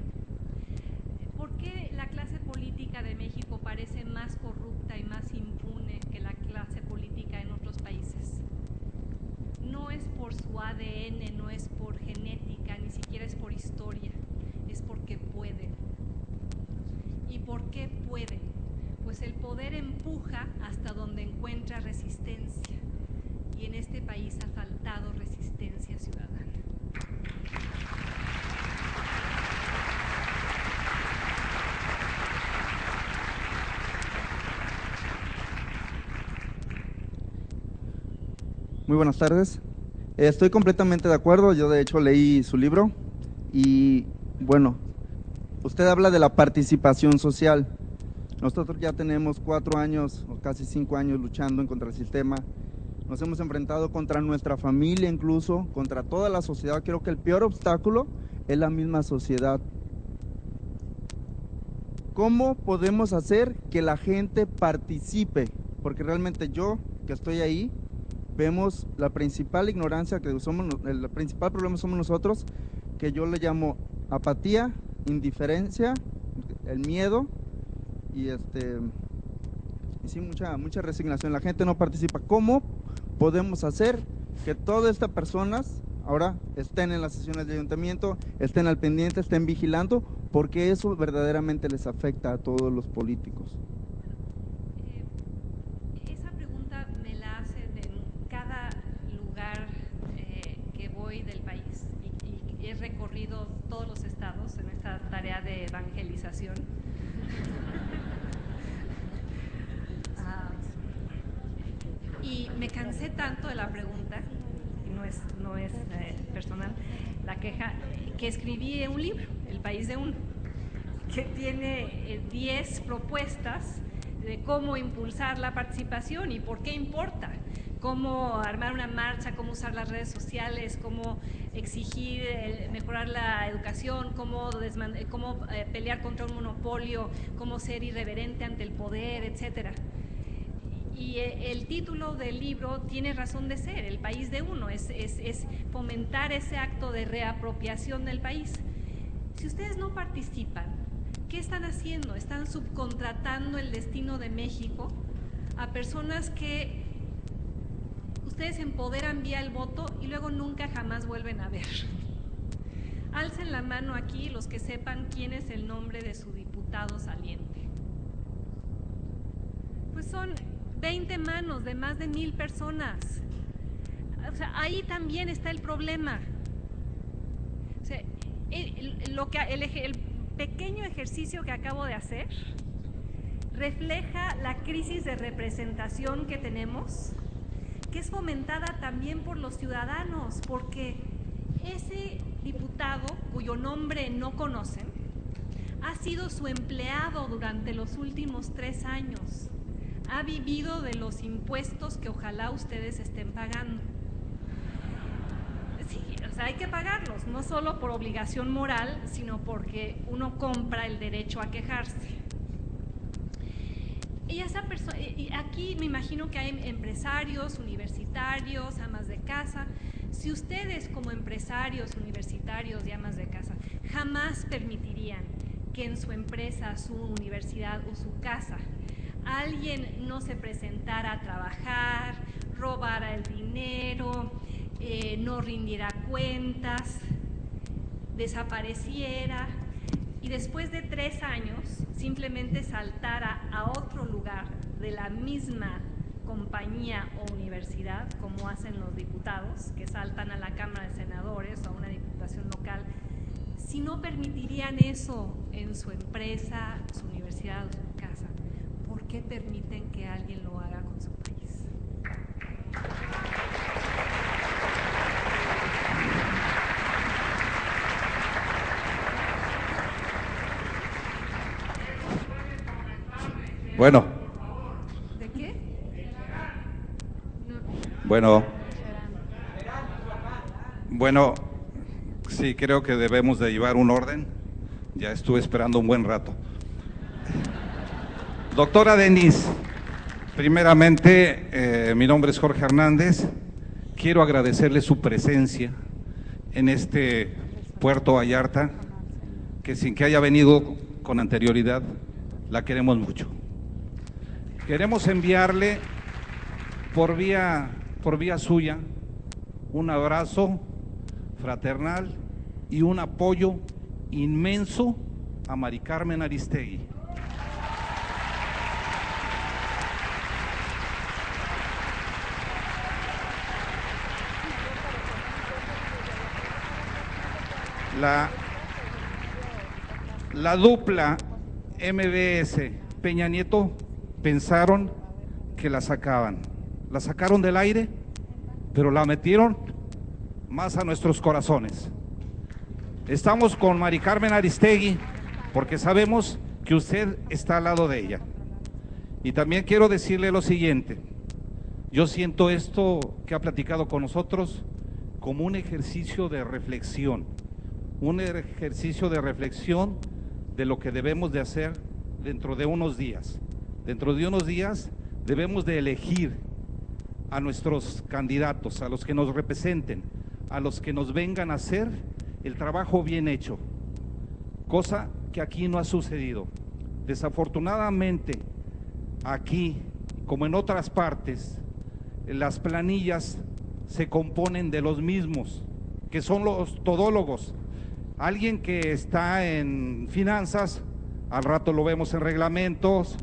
¿Por qué la clase política de México parece más corrupta y más impune que la clase política en otros países? No es por su ADN, no es por genética, ni siquiera es por historia, es porque pueden. ¿Y por qué pueden? Pues el poder empuja hasta donde encuentra resistencia, y en este país ha faltado resistencia ciudadana. Muy buenas tardes. Estoy completamente de acuerdo. Yo de hecho leí su libro y bueno, usted habla de la participación social. Nosotros ya tenemos 4 años o casi 5 años luchando en contra el sistema. Nos hemos enfrentado contra nuestra familia, incluso contra toda la sociedad. Creo que el peor obstáculo es la misma sociedad. ¿Cómo podemos hacer que la gente participe? Porque realmente yo, que estoy ahí, vemos la principal ignorancia que somos, el principal problema somos nosotros, que yo le llamo apatía, indiferencia, el miedo y sí, mucha resignación. La gente no participa. ¿Cómo podemos hacer que todas estas personas ahora estén en las sesiones de ayuntamiento, estén al pendiente, estén vigilando? Porque eso verdaderamente les afecta a todos los políticos. Esa pregunta me la hacen en cada lugar que voy del país y he recorrido todos los estados en esta tarea de evangelización. Y me cansé tanto de la pregunta, no es personal, la queja, que escribí un libro, El País de Uno, que tiene 10 propuestas de cómo impulsar la participación y por qué importa, cómo armar una marcha, cómo usar las redes sociales, cómo exigir mejorar la educación, cómo pelear contra un monopolio, cómo ser irreverente ante el poder, etcétera. Y el título del libro tiene razón de ser, El País de Uno, es fomentar ese acto de reapropiación del país. Si ustedes no participan, ¿qué están haciendo? Están subcontratando el destino de México a personas que ustedes empoderan vía el voto y luego nunca jamás vuelven a ver. Alcen la mano aquí los que sepan quién es el nombre de su diputado saliente. Pues son 20 manos de más de 1000 personas. O sea, ahí también está el problema. O sea, el pequeño ejercicio que acabo de hacer refleja la crisis de representación que tenemos, que es fomentada también por los ciudadanos, porque ese diputado cuyo nombre no conocen ha sido su empleado durante los últimos 3 años. Ha vivido de los impuestos que ojalá ustedes estén pagando. Sí, o sea, hay que pagarlos, no solo por obligación moral, sino porque uno compra el derecho a quejarse. Y aquí me imagino que hay empresarios, universitarios, amas de casa, Si ustedes como empresarios universitarios y amas de casa jamás permitirían que en su empresa, su universidad o su casa alguien no se presentara a trabajar, robara el dinero, no rindiera cuentas, desapareciera y después de 3 años simplemente saltara a otro lugar de la misma compañía o universidad, como hacen los diputados, que saltan a la Cámara de Senadores o a una diputación local? Si no permitirían eso en su empresa, su universidad o su casa, ¿por qué permiten que alguien lo haga con su país? Bueno. ¿De qué? Bueno, sí, creo que debemos de llevar un orden. Ya estuve esperando un buen rato. Doctora Denise, primeramente, mi nombre es Jorge Hernández. Quiero agradecerle su presencia en este Puerto Vallarta, que sin que haya venido con anterioridad, la queremos mucho. Queremos enviarle por vía suya un abrazo fraternal y un apoyo inmenso a Mari Carmen Aristegui. La dupla MBS Peña Nieto pensaron que la sacaron del aire, pero la metieron más a nuestros corazones. Estamos con Mari Carmen Aristegui porque sabemos que usted está al lado de ella. Y también quiero decirle lo siguiente: yo siento esto que ha platicado con nosotros como un ejercicio de reflexión, de lo que debemos de hacer dentro de unos días. Dentro de unos días debemos de elegir a nuestros candidatos, a los que nos representen, a los que nos vengan a hacer el trabajo bien hecho, cosa que aquí no ha sucedido. Desafortunadamente, aquí, como en otras partes, las planillas se componen de los mismos, que son los todólogos. Alguien que está en finanzas, al rato lo vemos en reglamentos,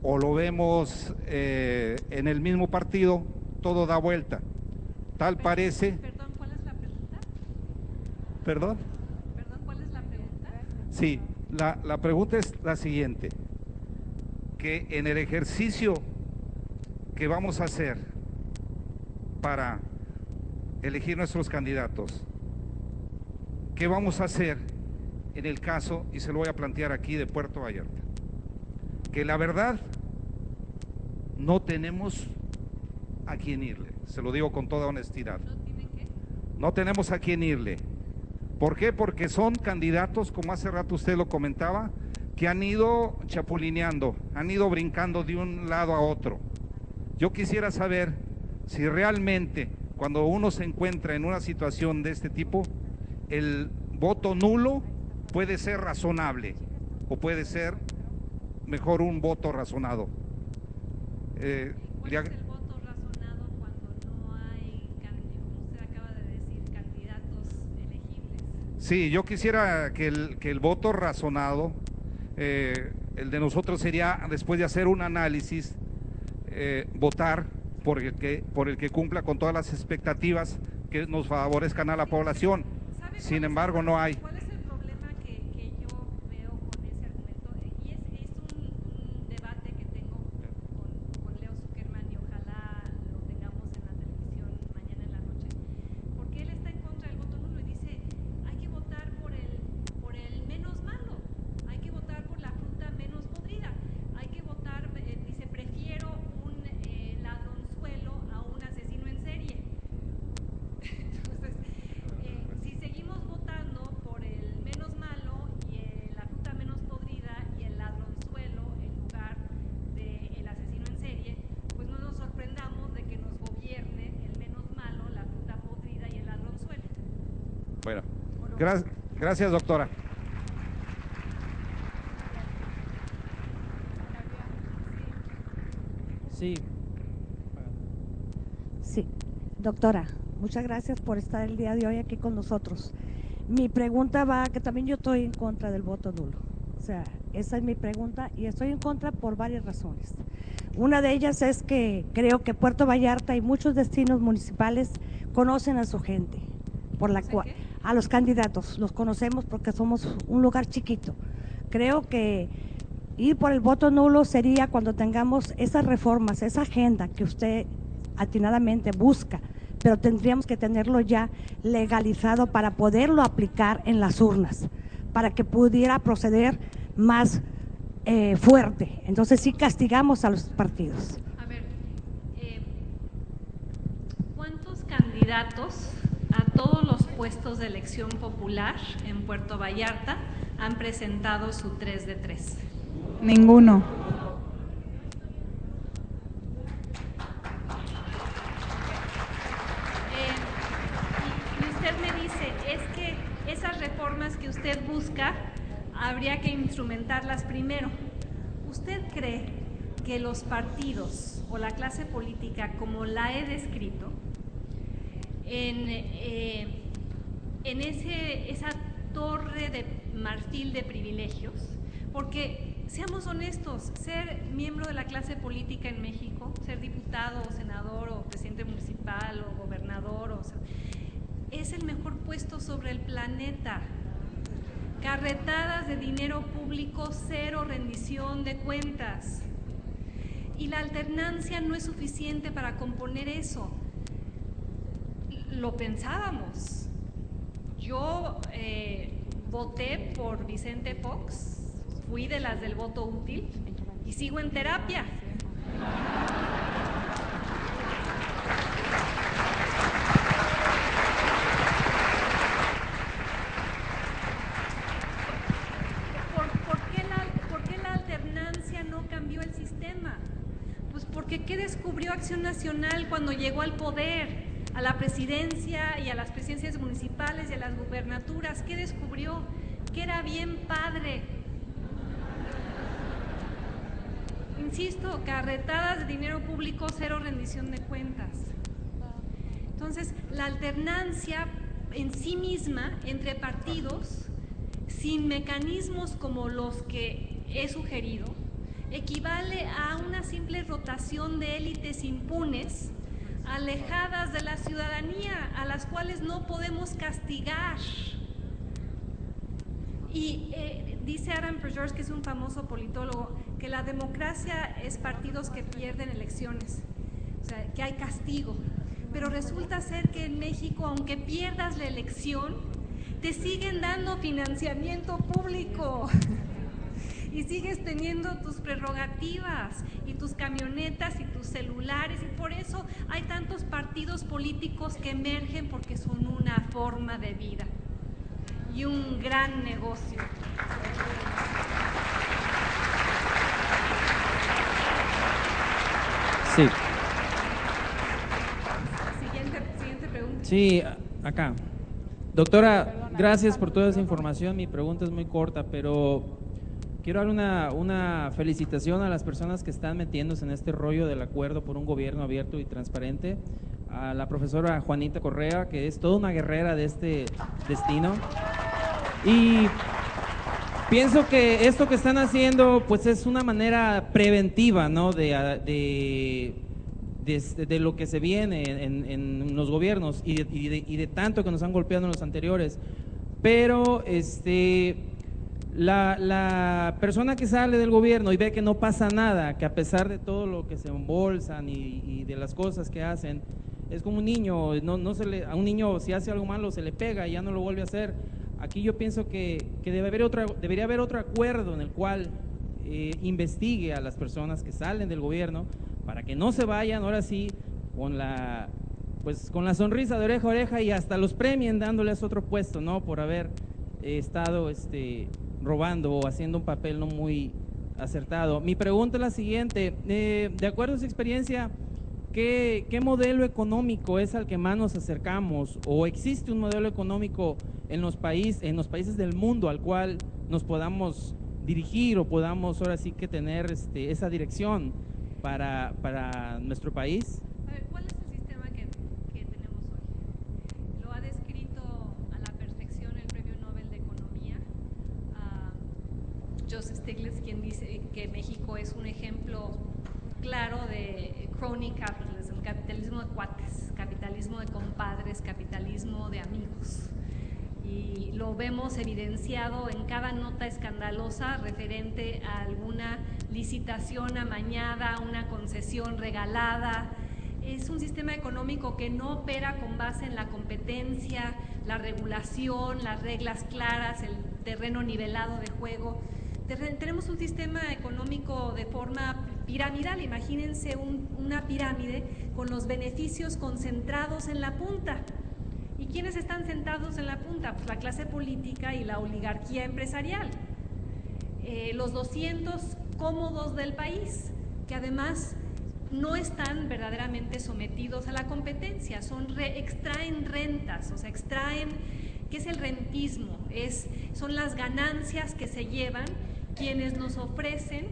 o lo vemos en el mismo partido, todo da vuelta. Tal parece… Perdón, ¿cuál es la pregunta? ¿Perdón? Perdón, ¿cuál es la pregunta? Sí, la pregunta es la siguiente: que en el ejercicio que vamos a hacer para elegir nuestros candidatos, ¿qué vamos a hacer en el caso, y se lo voy a plantear aquí, de Puerto Vallarta? Que la verdad no tenemos a quién irle, se lo digo con toda honestidad. ¿No tienen qué? No tenemos a quién irle. ¿Por qué? Porque son candidatos, como hace rato usted lo comentaba, que han ido chapulineando, han ido brincando de un lado a otro. Yo quisiera saber si realmente, cuando uno se encuentra en una situación de este tipo, el voto nulo puede ser razonable o puede ser mejor un voto razonado. ¿Cuál es el voto razonado cuando no hay, como usted acaba de decir, candidatos elegibles? Sí, yo quisiera que el voto razonado, el de nosotros sería, después de hacer un análisis, votar por el que cumpla con todas las expectativas que nos favorezcan a la población. Sin embargo, no hay. ¿Cuál es el problema que yo veo con ese argumento? Y es un debate que tengo con Leo Zuckerman, y ojalá lo tengamos en la televisión mañana en la noche, porque él está en contra del voto nulo y dice: hay que votar por el menos malo, hay que votar por la fruta menos podrida, hay que votar, dice, prefiero un ladronzuelo a un asesino en serie. Entonces, si seguimos votando por el Gracias, doctora. Sí. Sí, doctora, muchas gracias por estar el día de hoy aquí con nosotros. Mi pregunta va, que también yo estoy en contra del voto nulo. O sea, esa es mi pregunta y estoy en contra por varias razones. Una de ellas es que creo que Puerto Vallarta y muchos destinos municipales conocen a su gente, por la cual a los candidatos los conocemos porque somos un lugar chiquito. Creo que ir por el voto nulo sería cuando tengamos esas reformas, esa agenda que usted atinadamente busca, pero tendríamos que tenerlo ya legalizado para poderlo aplicar en las urnas, para que pudiera proceder más fuerte. Entonces sí castigamos a los partidos. A ver, ¿cuántos candidatos a todos los puestos de elección popular en Puerto Vallarta han presentado su 3 de 3? Ninguno. Y usted me dice, es que esas reformas que usted busca habría que instrumentarlas primero. ¿Usted cree que los partidos o la clase política, como la he descrito, en esa torre de marfil de privilegios? Porque seamos honestos, ser miembro de la clase política en México, ser diputado o senador o presidente municipal o gobernador, es el mejor puesto sobre el planeta. Carretadas de dinero público, cero rendición de cuentas. Y la alternancia no es suficiente para componer eso. Lo pensábamos. Yo voté por Vicente Fox, fui de las del voto útil y sigo en terapia. ¿Por qué la alternancia no cambió el sistema? Pues porque ¿qué descubrió Acción Nacional cuando llegó al poder? A la presidencia y a las presidencias municipales y a las gubernaturas. ¿Qué descubrió? Que era bien padre. Insisto, carretadas de dinero público, cero rendición de cuentas. Entonces, la alternancia en sí misma entre partidos, sin mecanismos como los que he sugerido, equivale a una simple rotación de élites impunes, alejadas de la ciudadanía, a las cuales no podemos castigar. Y dice Adam Prejors, que es un famoso politólogo, que la democracia es partidos que pierden elecciones, o sea, que hay castigo. Pero resulta ser que en México, aunque pierdas la elección, te siguen dando financiamiento público. Y sigues teniendo tus prerrogativas y tus camionetas y tus celulares, y por eso hay tantos partidos políticos que emergen, porque son una forma de vida y un gran negocio. Sí. Siguiente pregunta. Sí, acá. Doctora, gracias por toda esa información. Mi pregunta es muy corta, pero quiero dar una felicitación a las personas que están metiéndose en este rollo del acuerdo por un gobierno abierto y transparente. A la profesora Juanita Correa, que es toda una guerrera de este destino. Y pienso que esto que están haciendo pues es una manera preventiva, ¿no? de lo que se viene en los gobiernos y de tanto que nos han golpeado en los anteriores. Pero la persona que sale del gobierno y ve que no pasa nada, que a pesar de todo lo que se embolsan y de las cosas que hacen, es como un niño, a un niño si hace algo malo se le pega y ya no lo vuelve a hacer. Aquí yo pienso que debería haber otro acuerdo en el cual investigue a las personas que salen del gobierno para que no se vayan ahora sí con la sonrisa de oreja a oreja y hasta los premien dándoles otro puesto, ¿no? Por haber estado robando o haciendo un papel no muy acertado. Mi pregunta es la siguiente: de acuerdo a su experiencia, ¿qué modelo económico es al que más nos acercamos? ¿O existe un modelo económico en los países del mundo al cual nos podamos dirigir o podamos ahora sí que tener esa dirección para nuestro país? A ver, ¿cuál es el sistema que tenemos hoy? Lo ha descrito a la perfección el Premio Nobel de Economía, Joseph Stiglitz, quien dice que México es un ejemplo claro de crony capitalism, capitalismo de cuates, capitalismo de compadres, capitalismo de amigos. Y lo vemos evidenciado en cada nota escandalosa referente a alguna licitación amañada, una concesión regalada. Es un sistema económico que no opera con base en la competencia, la regulación, las reglas claras, el terreno nivelado de juego. Tenemos un sistema económico de forma piramidal. Imagínense una pirámide con los beneficios concentrados en la punta. ¿Y quiénes están sentados en la punta? Pues la clase política y la oligarquía empresarial. Los 200 cómodos del país, que además no están verdaderamente sometidos a la competencia, extraen rentas, o sea, ¿qué es el rentismo? Son las ganancias que se llevan quienes nos ofrecen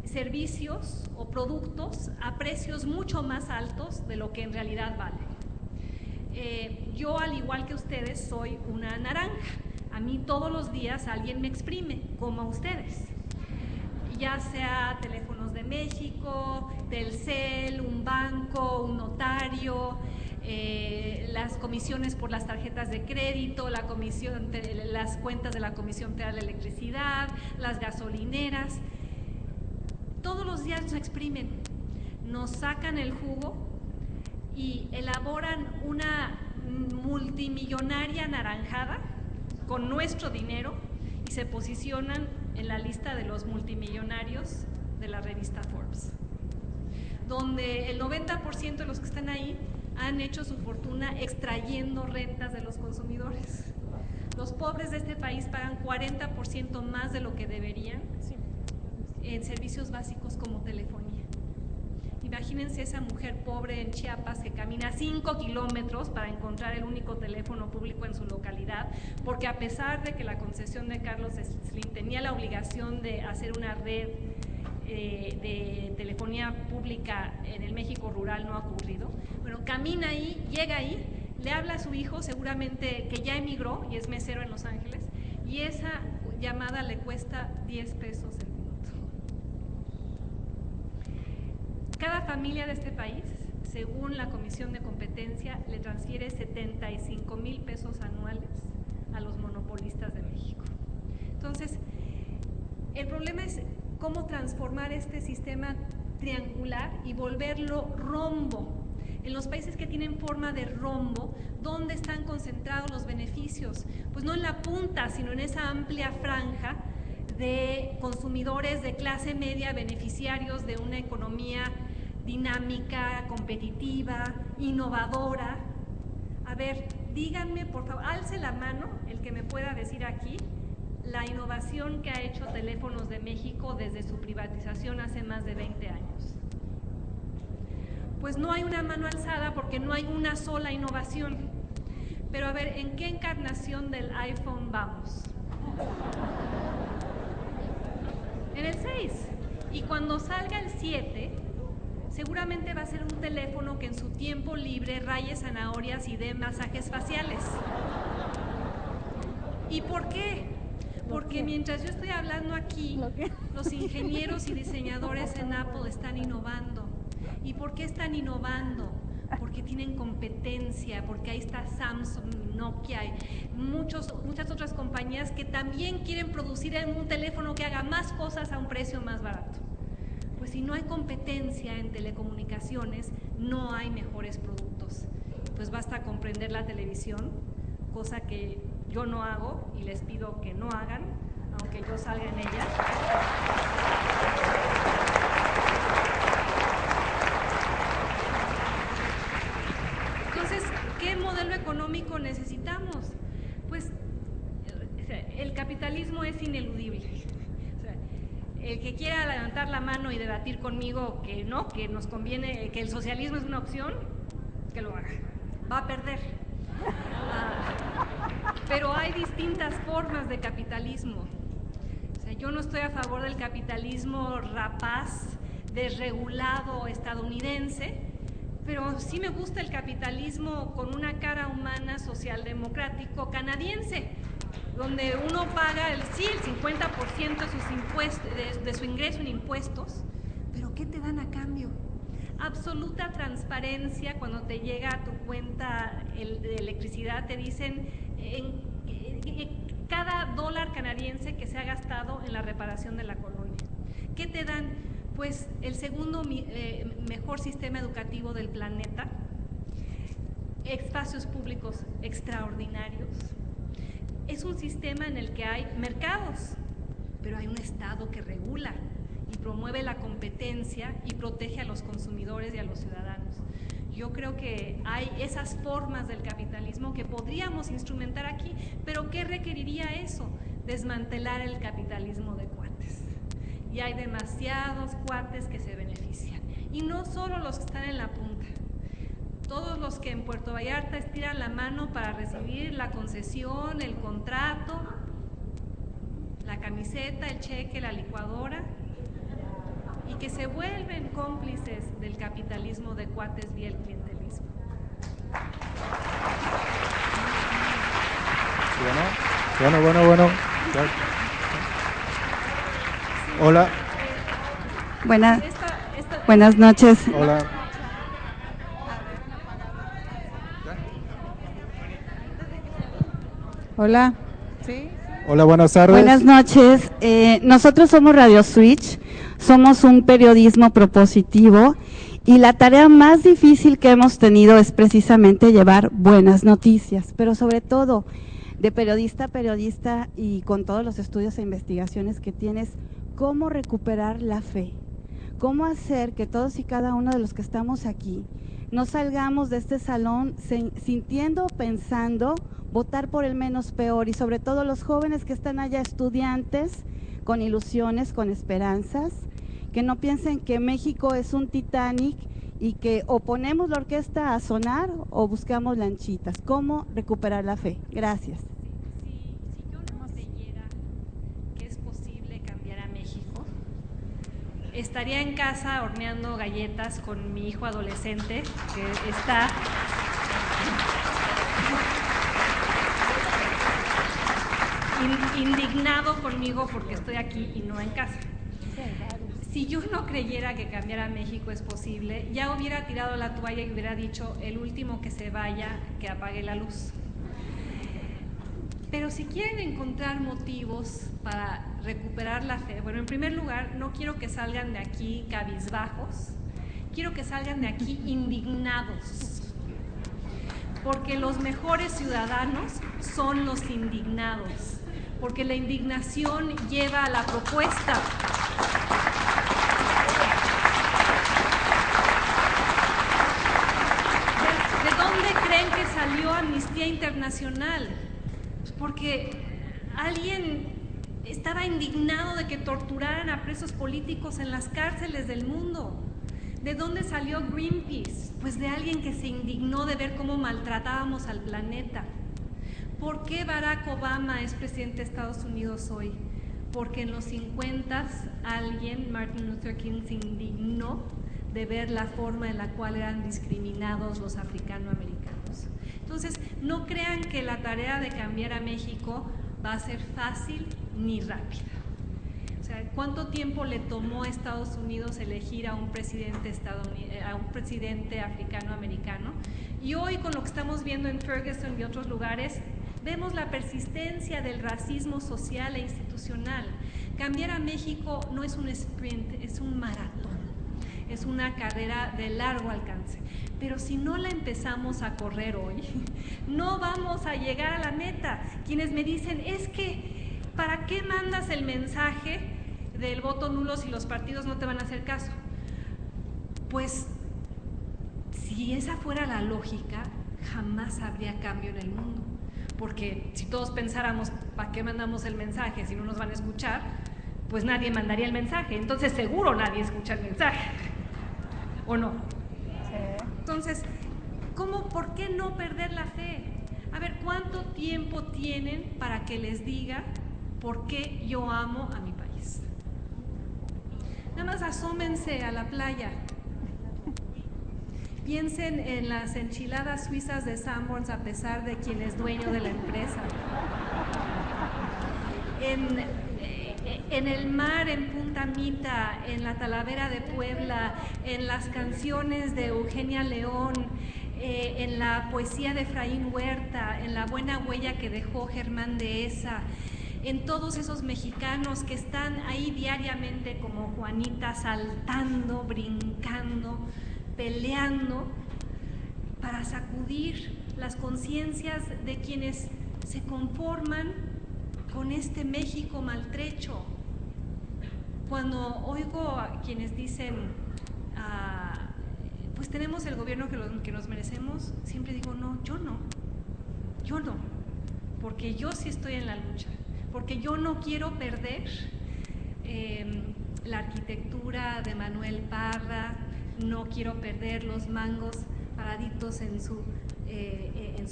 servicios o productos a precios mucho más altos de lo que en realidad valen. Yo, al igual que ustedes, soy una naranja. A mí todos los días alguien me exprime, como a ustedes. Ya sea Teléfonos de México, Telcel, un banco, un notario, las comisiones por las tarjetas de crédito, las cuentas de la Comisión Federal de Electricidad, las gasolineras. Todos los días nos exprimen, nos sacan el jugo y elaboran una multimillonaria naranjada con nuestro dinero y se posicionan en la lista de los multimillonarios de la revista Forbes, donde el 90% de los que están ahí han hecho su fortuna extrayendo rentas de los consumidores. Los pobres de este país pagan 40% más de lo que deberían en servicios básicos como telefonía. Imagínense esa mujer pobre en Chiapas que camina 5 kilómetros para encontrar el único teléfono público en su localidad, porque a pesar de que la concesión de Carlos Slim tenía la obligación de hacer una red de telefonía pública en el México rural, no ha ocurrido. Bueno, camina ahí, llega ahí, le habla a su hijo, seguramente que ya emigró y es mesero en Los Ángeles, y esa llamada le cuesta 10 pesos el minuto. Cada familia de este país, según la Comisión de Competencia, le transfiere 75,000 pesos anuales a los monopolistas de México. Entonces, el problema es cómo transformar este sistema triangular y volverlo rombo. En los países que tienen forma de rombo, ¿dónde están concentrados los beneficios? Pues no en la punta, sino en esa amplia franja de consumidores de clase media, beneficiarios de una economía dinámica, competitiva, innovadora. A ver, díganme, por favor, alce la mano el que me pueda decir aquí la innovación que ha hecho Teléfonos de México desde su privatización hace más de 20 años. Pues no hay una mano alzada porque no hay una sola innovación. Pero a ver, ¿en qué encarnación del iPhone vamos? En el 6. Y cuando salga el 7, seguramente va a ser un teléfono que en su tiempo libre raye zanahorias y dé masajes faciales. ¿Y por qué? Porque mientras yo estoy hablando aquí, los ingenieros y diseñadores en Apple están innovando. ¿Y por qué están innovando? Porque tienen competencia, porque ahí está Samsung, Nokia y muchas otras compañías que también quieren producir un teléfono que haga más cosas a un precio más barato. Pues si no hay competencia en telecomunicaciones, no hay mejores productos. Pues basta comprender la televisión, cosa que yo no hago y les pido que no hagan, aunque yo salga en ella. Entonces, ¿qué modelo económico necesitamos? Pues el capitalismo es ineludible. el que quiera levantar la mano y debatir conmigo que no, que nos conviene, que el socialismo es una opción, que lo haga. Va a perder. Pero hay distintas formas de capitalismo. O sea, yo no estoy a favor del capitalismo rapaz, desregulado estadounidense, pero sí me gusta el capitalismo con una cara humana socialdemocrático canadiense, donde uno paga el 50% de sus impuestos, de su ingreso en impuestos, pero ¿qué te dan a cambio? Absoluta transparencia. Cuando te llega a tu cuenta de electricidad te dicen cada dólar canadiense que se ha gastado en la reparación de la colonia. ¿Qué te dan? Pues el segundo mejor sistema educativo del planeta, espacios públicos extraordinarios. Es un sistema en el que hay mercados, pero hay un Estado que regula y promueve la competencia y protege a los consumidores y a los ciudadanos. Yo creo que hay esas formas del capitalismo que podríamos instrumentar aquí, pero ¿qué requeriría eso? Desmantelar el capitalismo de cuates. Y hay demasiados cuates que se benefician. Y no solo los que están en la punta. Todos los que en Puerto Vallarta estiran la mano para recibir la concesión, el contrato, la camiseta, el cheque, la licuadora, y que se vuelven cómplices del capitalismo de cuates vía el clientelismo. Bueno. Hola. Buenas noches. Hola. Hola. ¿Sí? Hola, buenas tardes. Buenas noches. Nosotros somos Radio Switch, somos un periodismo propositivo y la tarea más difícil que hemos tenido es precisamente llevar buenas noticias, pero sobre todo de periodista a periodista y con todos los estudios e investigaciones que tienes, cómo recuperar la fe, cómo hacer que todos y cada uno de los que estamos aquí no salgamos de este salón sintiendo, pensando, votar por el menos peor, y sobre todo los jóvenes que están allá, estudiantes con ilusiones, con esperanzas, que no piensen que México es un Titanic y que o ponemos la orquesta a sonar o buscamos lanchitas. ¿Cómo recuperar la fe? Gracias. Si yo no creyera que es posible cambiar a México, estaría en casa horneando galletas con mi hijo adolescente que está indignado conmigo porque estoy aquí y no en casa. Si yo no creyera que cambiar a México es posible, ya hubiera tirado la toalla y hubiera dicho el último que se vaya, que apague la luz. Pero si quieren encontrar motivos para recuperar la fe, bueno, en primer lugar, no quiero que salgan de aquí cabizbajos, quiero que salgan de aquí indignados, porque los mejores ciudadanos son los indignados, porque la indignación lleva a la propuesta. ¿De dónde creen que salió Amnistía Internacional? Porque alguien estaba indignado de que torturaran a presos políticos en las cárceles del mundo. ¿De dónde salió Greenpeace? Pues de alguien que se indignó de ver cómo maltratábamos al planeta. ¿Por qué Barack Obama es presidente de Estados Unidos hoy? Porque en los 50 alguien, Martin Luther King, se indignó de ver la forma en la cual eran discriminados los africanoamericanos. Entonces, no crean que la tarea de cambiar a México va a ser fácil ni rápida. O sea, ¿cuánto tiempo le tomó a Estados Unidos elegir a un presidente africano-americano? Y hoy, con lo que estamos viendo en Ferguson y otros lugares, vemos la persistencia del racismo social e institucional. Cambiar a México no es un sprint, es un maratón. Es una carrera de largo alcance. Pero si no la empezamos a correr hoy, no vamos a llegar a la meta. Quienes me dicen, es que, ¿para qué mandas el mensaje del voto nulo si los partidos no te van a hacer caso? Pues, si esa fuera la lógica, jamás habría cambio en el mundo. Porque si todos pensáramos, ¿para qué mandamos el mensaje si no nos van a escuchar? pues nadie mandaría el mensaje. Entonces seguro nadie escucha el mensaje, ¿o no? Entonces, ¿por qué no perder la fe? A ver, ¿cuánto tiempo tienen para que les diga por qué yo amo a mi país? Nada más asómense a la playa. Piensen en las enchiladas suizas de Sanborns, a pesar de quien es dueño de la empresa. En el mar en Punta Mita, en la Talavera de Puebla, en las canciones de Eugenia León, en la poesía de Efraín Huerta, en la buena huella que dejó Germán Dehesa, en todos esos mexicanos que están ahí diariamente como Juanita, saltando, brincando, peleando para sacudir las conciencias de quienes se conforman con este México maltrecho. Cuando oigo a quienes dicen, pues tenemos el gobierno que nos merecemos, siempre digo, no, yo no, porque yo sí estoy en la lucha, porque yo no quiero perder la arquitectura de Manuel Parra, no quiero perder los mangos paraditos en su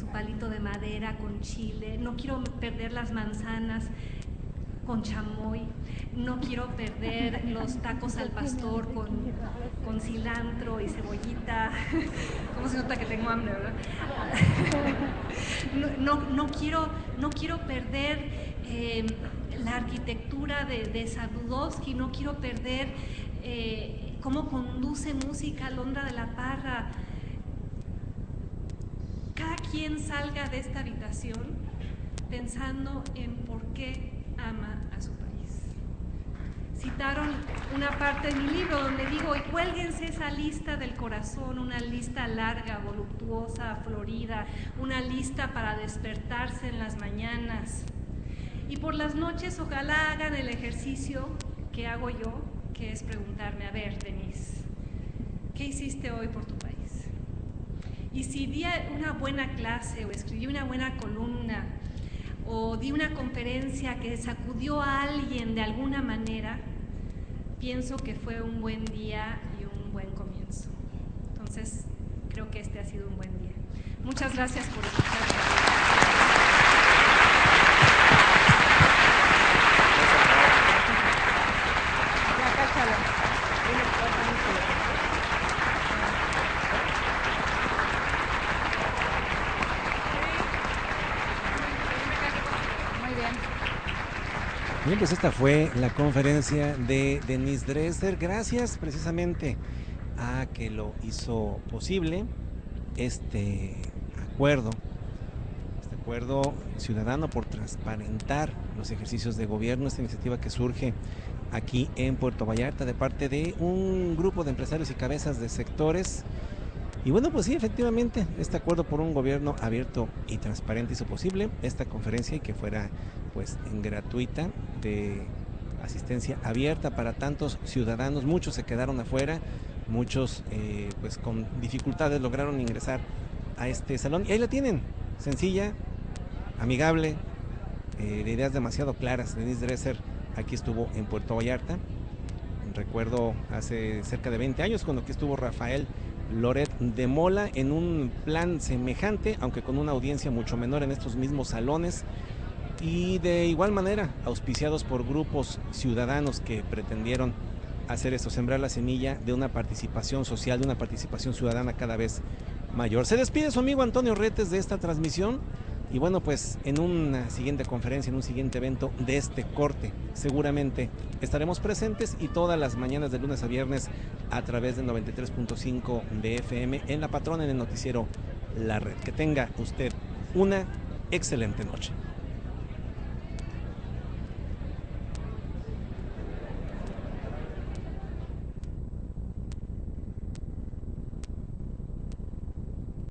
palito de madera con chile, no quiero perder las manzanas con chamoy, no quiero perder los tacos al pastor con cilantro y cebollita. ¿Cómo se nota que tengo hambre, verdad? No quiero perder la arquitectura de Sadudowski, no quiero perder cómo conduce música Alondra de la Parra. Cada quien salga de esta habitación pensando en por qué ama a su país. Citaron una parte de mi libro donde digo, y cuélguense esa lista del corazón, una lista larga, voluptuosa, florida, una lista para despertarse en las mañanas. Y por las noches ojalá hagan el ejercicio que hago yo, que es preguntarme, a ver, Denise, ¿qué hiciste hoy por tu país? Y si di una buena clase o escribí una buena columna o di una conferencia que sacudió a alguien de alguna manera, pienso que fue un buen día y un buen comienzo. Entonces, creo que este ha sido un buen día. Muchas gracias por escucharme. Bien, pues esta fue la conferencia de Denise Dresser. Gracias precisamente a que lo hizo posible este acuerdo ciudadano por transparentar los ejercicios de gobierno, esta iniciativa que surge aquí en Puerto Vallarta de parte de un grupo de empresarios y cabezas de sectores. Y bueno, pues sí, efectivamente, este acuerdo por un gobierno abierto y transparente hizo posible esta conferencia y que fuera pues gratuita, de asistencia abierta para tantos ciudadanos. Muchos se quedaron afuera, muchos pues con dificultades lograron ingresar a este salón. Y ahí la tienen, sencilla, amigable, de ideas demasiado claras. Denise Dresser aquí estuvo en Puerto Vallarta. Recuerdo hace cerca de 20 años cuando aquí estuvo Rafael Loret de Mola en un plan semejante, aunque con una audiencia mucho menor en estos mismos salones, y de igual manera auspiciados por grupos ciudadanos que pretendieron hacer esto, sembrar la semilla de una participación social, de una participación ciudadana cada vez mayor. Se despide su amigo Antonio Retes de esta transmisión y bueno, pues en una siguiente conferencia, en un siguiente evento de este corte, seguramente estaremos presentes y todas las mañanas de lunes a viernes a través del 93.5 de FM en La Patrona, en el noticiero La Red. Que tenga usted una excelente noche.